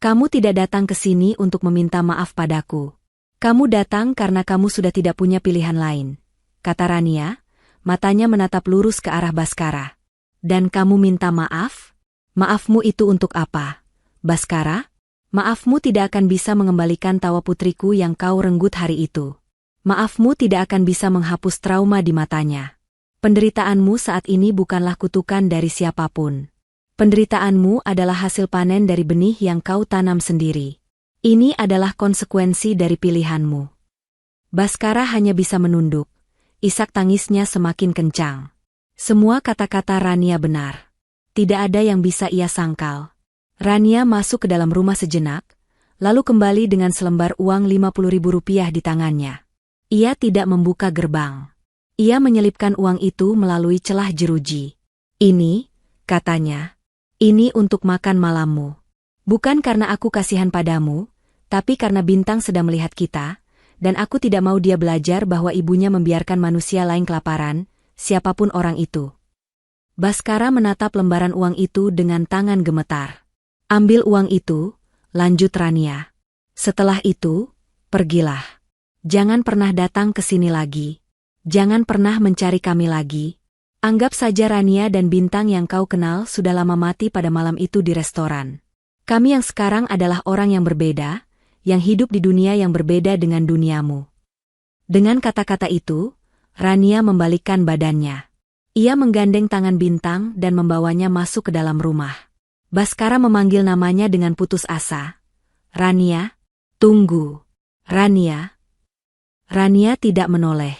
"Kamu tidak datang ke sini untuk meminta maaf padaku. Kamu datang karena kamu sudah tidak punya pilihan lain," kata Rania, matanya menatap lurus ke arah Bhaskara. "Dan kamu minta maaf? Maafmu itu untuk apa, Bhaskara? Maafmu tidak akan bisa mengembalikan tawa putriku yang kau renggut hari itu. Maafmu tidak akan bisa menghapus trauma di matanya. Penderitaanmu saat ini bukanlah kutukan dari siapapun. Penderitaanmu adalah hasil panen dari benih yang kau tanam sendiri. Ini adalah konsekuensi dari pilihanmu." Bhaskara hanya bisa menunduk. Isak tangisnya semakin kencang. Semua kata-kata Rania benar. Tidak ada yang bisa ia sangkal. Rania masuk ke dalam rumah sejenak, lalu kembali dengan selembar uang Rp50.000 di tangannya. Ia tidak membuka gerbang. Ia menyelipkan uang itu melalui celah jeruji. "Ini," katanya, "ini untuk makan malammu. Bukan karena aku kasihan padamu, tapi karena Bintang sedang melihat kita, dan aku tidak mau dia belajar bahwa ibunya membiarkan manusia lain kelaparan, siapapun orang itu." Baskara menatap lembaran uang itu dengan tangan gemetar. Ambil uang itu, lanjut Rania. Setelah itu, pergilah. Jangan pernah datang ke sini lagi. Jangan pernah mencari kami lagi. Anggap saja Rania dan Bintang yang kau kenal sudah lama mati pada malam itu di restoran. Kami yang sekarang adalah orang yang berbeda, yang hidup di dunia yang berbeda dengan duniamu. Dengan kata-kata itu, Rania membalikkan badannya. Ia menggandeng tangan Bintang dan membawanya masuk ke dalam rumah. Baskara memanggil namanya dengan putus asa. Rania, tunggu. Rania. Rania tidak menoleh.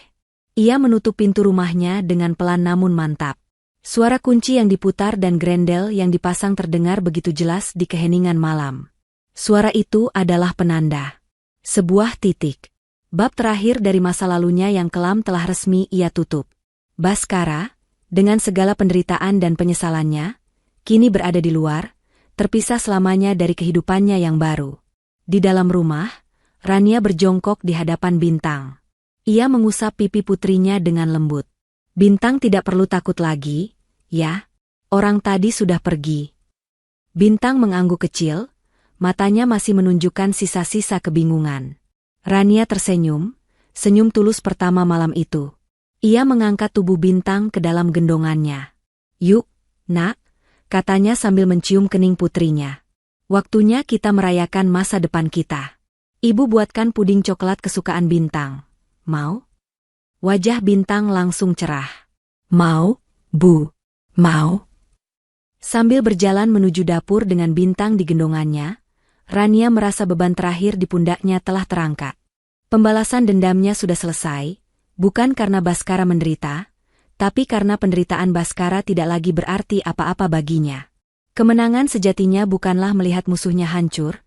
Ia menutup pintu rumahnya dengan pelan namun mantap. Suara kunci yang diputar dan grendel yang dipasang terdengar begitu jelas di keheningan malam. Suara itu adalah penanda. Sebuah titik. Bab terakhir dari masa lalunya yang kelam telah resmi ia tutup. Baskara, dengan segala penderitaan dan penyesalannya, kini berada di luar, terpisah selamanya dari kehidupannya yang baru. Di dalam rumah, Rania berjongkok di hadapan Bintang. Ia mengusap pipi putrinya dengan lembut. Bintang tidak perlu takut lagi, ya. Orang tadi sudah pergi. Bintang mengangguk kecil, matanya masih menunjukkan sisa-sisa kebingungan. Rania tersenyum, senyum tulus pertama malam itu. Ia mengangkat tubuh Bintang ke dalam gendongannya. Yuk, nak, katanya sambil mencium kening putrinya. Waktunya kita merayakan masa depan kita. Ibu buatkan puding coklat kesukaan Bintang. Mau? Wajah Bintang langsung cerah. Mau, Bu. Mau. Sambil berjalan menuju dapur dengan Bintang di gendongannya, Rania merasa beban terakhir di pundaknya telah terangkat. Pembalasan dendamnya sudah selesai, bukan karena Baskara menderita, tapi karena penderitaan Baskara tidak lagi berarti apa-apa baginya. Kemenangan sejatinya bukanlah melihat musuhnya hancur,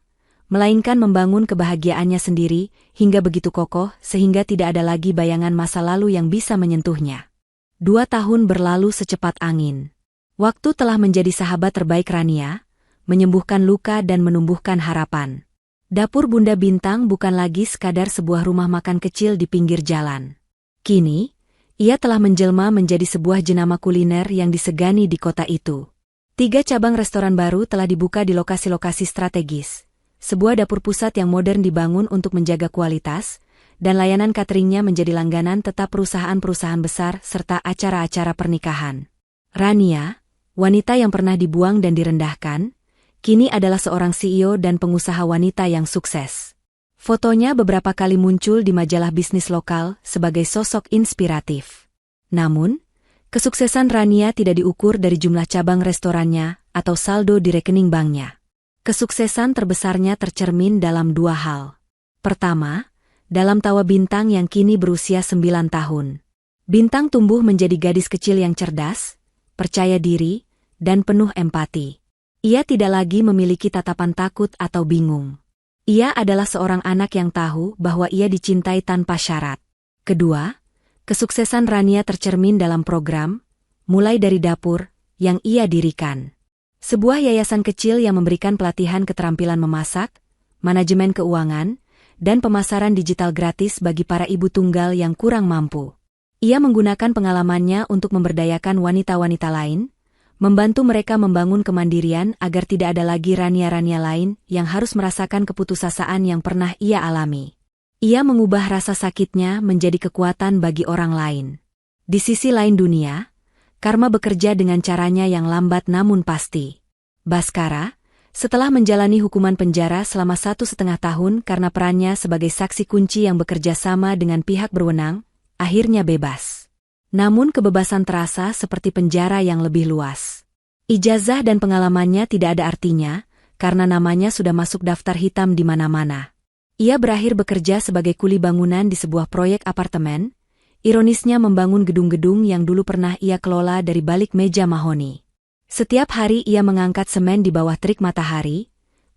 melainkan membangun kebahagiaannya sendiri hingga begitu kokoh sehingga tidak ada lagi bayangan masa lalu yang bisa menyentuhnya. 2 tahun berlalu secepat angin. Waktu telah menjadi sahabat terbaik Rania, menyembuhkan luka dan menumbuhkan harapan. Dapur Bunda Bintang bukan lagi sekadar sebuah rumah makan kecil di pinggir jalan. Kini, ia telah menjelma menjadi sebuah jenama kuliner yang disegani di kota itu. 3 cabang restoran baru telah dibuka di lokasi-lokasi strategis. Sebuah dapur pusat yang modern dibangun untuk menjaga kualitas, dan layanan cateringnya menjadi langganan tetap perusahaan-perusahaan besar serta acara-acara pernikahan. Rania, wanita yang pernah dibuang dan direndahkan, kini adalah seorang CEO dan pengusaha wanita yang sukses. Fotonya beberapa kali muncul di majalah bisnis lokal sebagai sosok inspiratif. Namun, kesuksesan Rania tidak diukur dari jumlah cabang restorannya atau saldo di rekening banknya. Kesuksesan terbesarnya tercermin dalam 2 hal. Pertama, dalam tawa Bintang yang kini berusia 9 tahun. Bintang tumbuh menjadi gadis kecil yang cerdas, percaya diri, dan penuh empati. Ia tidak lagi memiliki tatapan takut atau bingung. Ia adalah seorang anak yang tahu bahwa ia dicintai tanpa syarat. Kedua, kesuksesan Rania tercermin dalam program, mulai dari dapur, yang ia dirikan. Sebuah yayasan kecil yang memberikan pelatihan keterampilan memasak, manajemen keuangan, dan pemasaran digital gratis bagi para ibu tunggal yang kurang mampu. Ia menggunakan pengalamannya untuk memberdayakan wanita-wanita lain, membantu mereka membangun kemandirian agar tidak ada lagi Rania-Rania lain yang harus merasakan keputusasaan yang pernah ia alami. Ia mengubah rasa sakitnya menjadi kekuatan bagi orang lain. Di sisi lain dunia, karma bekerja dengan caranya yang lambat namun pasti. Baskara, setelah menjalani hukuman penjara selama 1,5 tahun karena perannya sebagai saksi kunci yang bekerja sama dengan pihak berwenang, akhirnya bebas. Namun kebebasan terasa seperti penjara yang lebih luas. Ijazah dan pengalamannya tidak ada artinya, karena namanya sudah masuk daftar hitam di mana-mana. Ia berakhir bekerja sebagai kuli bangunan di sebuah proyek apartemen, ironisnya membangun gedung-gedung yang dulu pernah ia kelola dari balik meja mahoni. Setiap hari ia mengangkat semen di bawah terik matahari,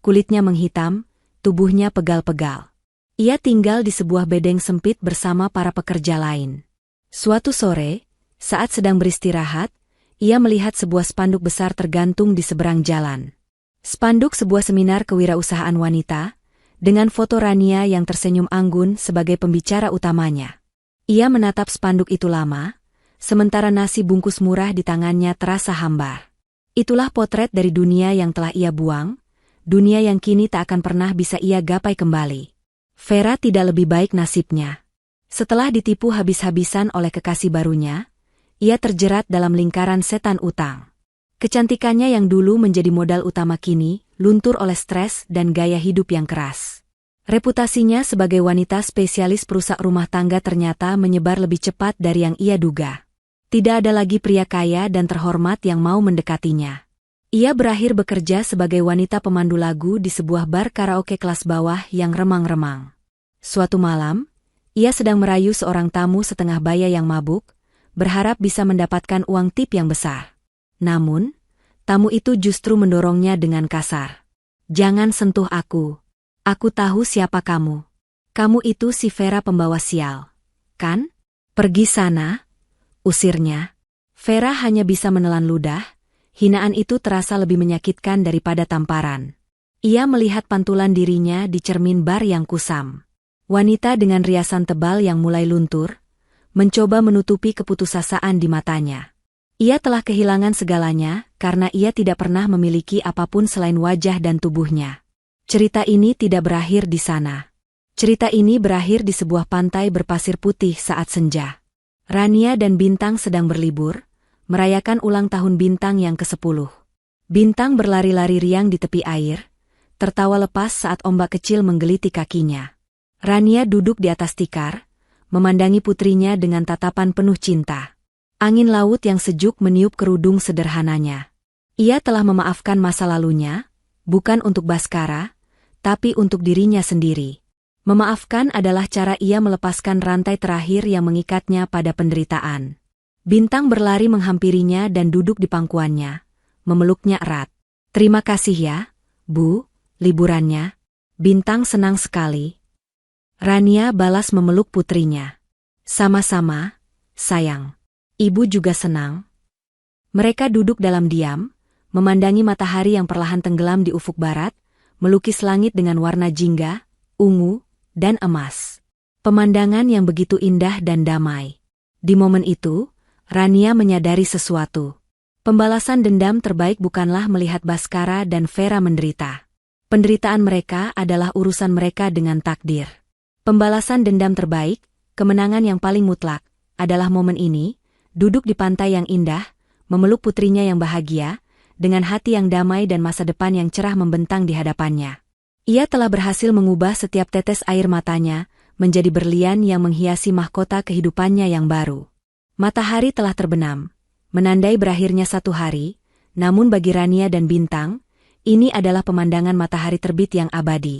kulitnya menghitam, tubuhnya pegal-pegal. Ia tinggal di sebuah bedeng sempit bersama para pekerja lain. Suatu sore, saat sedang beristirahat, ia melihat sebuah spanduk besar tergantung di seberang jalan. Spanduk sebuah seminar kewirausahaan wanita, dengan foto Rania yang tersenyum anggun sebagai pembicara utamanya. Ia menatap spanduk itu lama, sementara nasi bungkus murah di tangannya terasa hambar. Itulah potret dari dunia yang telah ia buang, dunia yang kini tak akan pernah bisa ia gapai kembali. Vera tidak lebih baik nasibnya. Setelah ditipu habis-habisan oleh kekasih barunya, ia terjerat dalam lingkaran setan utang. Kecantikannya yang dulu menjadi modal utama kini, luntur oleh stres dan gaya hidup yang keras. Reputasinya sebagai wanita spesialis perusak rumah tangga ternyata menyebar lebih cepat dari yang ia duga. Tidak ada lagi pria kaya dan terhormat yang mau mendekatinya. Ia berakhir bekerja sebagai wanita pemandu lagu di sebuah bar karaoke kelas bawah yang remang-remang. Suatu malam, ia sedang merayu seorang tamu setengah baya yang mabuk, berharap bisa mendapatkan uang tip yang besar. Namun, tamu itu justru mendorongnya dengan kasar. "Jangan sentuh aku. Aku tahu siapa kamu. Kamu itu si Vera pembawa sial, kan? Pergi sana," usirnya. Vera hanya bisa menelan ludah, hinaan itu terasa lebih menyakitkan daripada tamparan. Ia melihat pantulan dirinya di cermin bar yang kusam. Wanita dengan riasan tebal yang mulai luntur, mencoba menutupi keputusasaan di matanya. Ia telah kehilangan segalanya karena ia tidak pernah memiliki apapun selain wajah dan tubuhnya. Cerita ini tidak berakhir di sana. Cerita ini berakhir di sebuah pantai berpasir putih saat senja. Rania dan Bintang sedang berlibur, merayakan ulang tahun Bintang yang ke-10. Bintang berlari-lari riang di tepi air, tertawa lepas saat ombak kecil menggeliti kakinya. Rania duduk di atas tikar, memandangi putrinya dengan tatapan penuh cinta. Angin laut yang sejuk meniup kerudung sederhananya. Ia telah memaafkan masa lalunya, bukan untuk Baskara, tapi untuk dirinya sendiri. Memaafkan adalah cara ia melepaskan rantai terakhir yang mengikatnya pada penderitaan. Bintang berlari menghampirinya dan duduk di pangkuannya, memeluknya erat. "Terima kasih ya, Bu, liburannya." Bintang senang sekali. Rania balas memeluk putrinya. "Sama-sama, sayang. Ibu juga senang." Mereka duduk dalam diam, memandangi matahari yang perlahan tenggelam di ufuk barat, melukis langit dengan warna jingga, ungu, dan emas. Pemandangan yang begitu indah dan damai. Di momen itu, Rania menyadari sesuatu. Pembalasan dendam terbaik bukanlah melihat Baskara dan Vera menderita. Penderitaan mereka adalah urusan mereka dengan takdir. Pembalasan dendam terbaik, kemenangan yang paling mutlak, adalah momen ini, duduk di pantai yang indah, memeluk putrinya yang bahagia, dengan hati yang damai dan masa depan yang cerah membentang di hadapannya. Ia telah berhasil mengubah setiap tetes air matanya menjadi berlian yang menghiasi mahkota kehidupannya yang baru. Matahari telah terbenam, menandai berakhirnya satu hari, namun bagi Rania dan Bintang, ini adalah pemandangan matahari terbit yang abadi.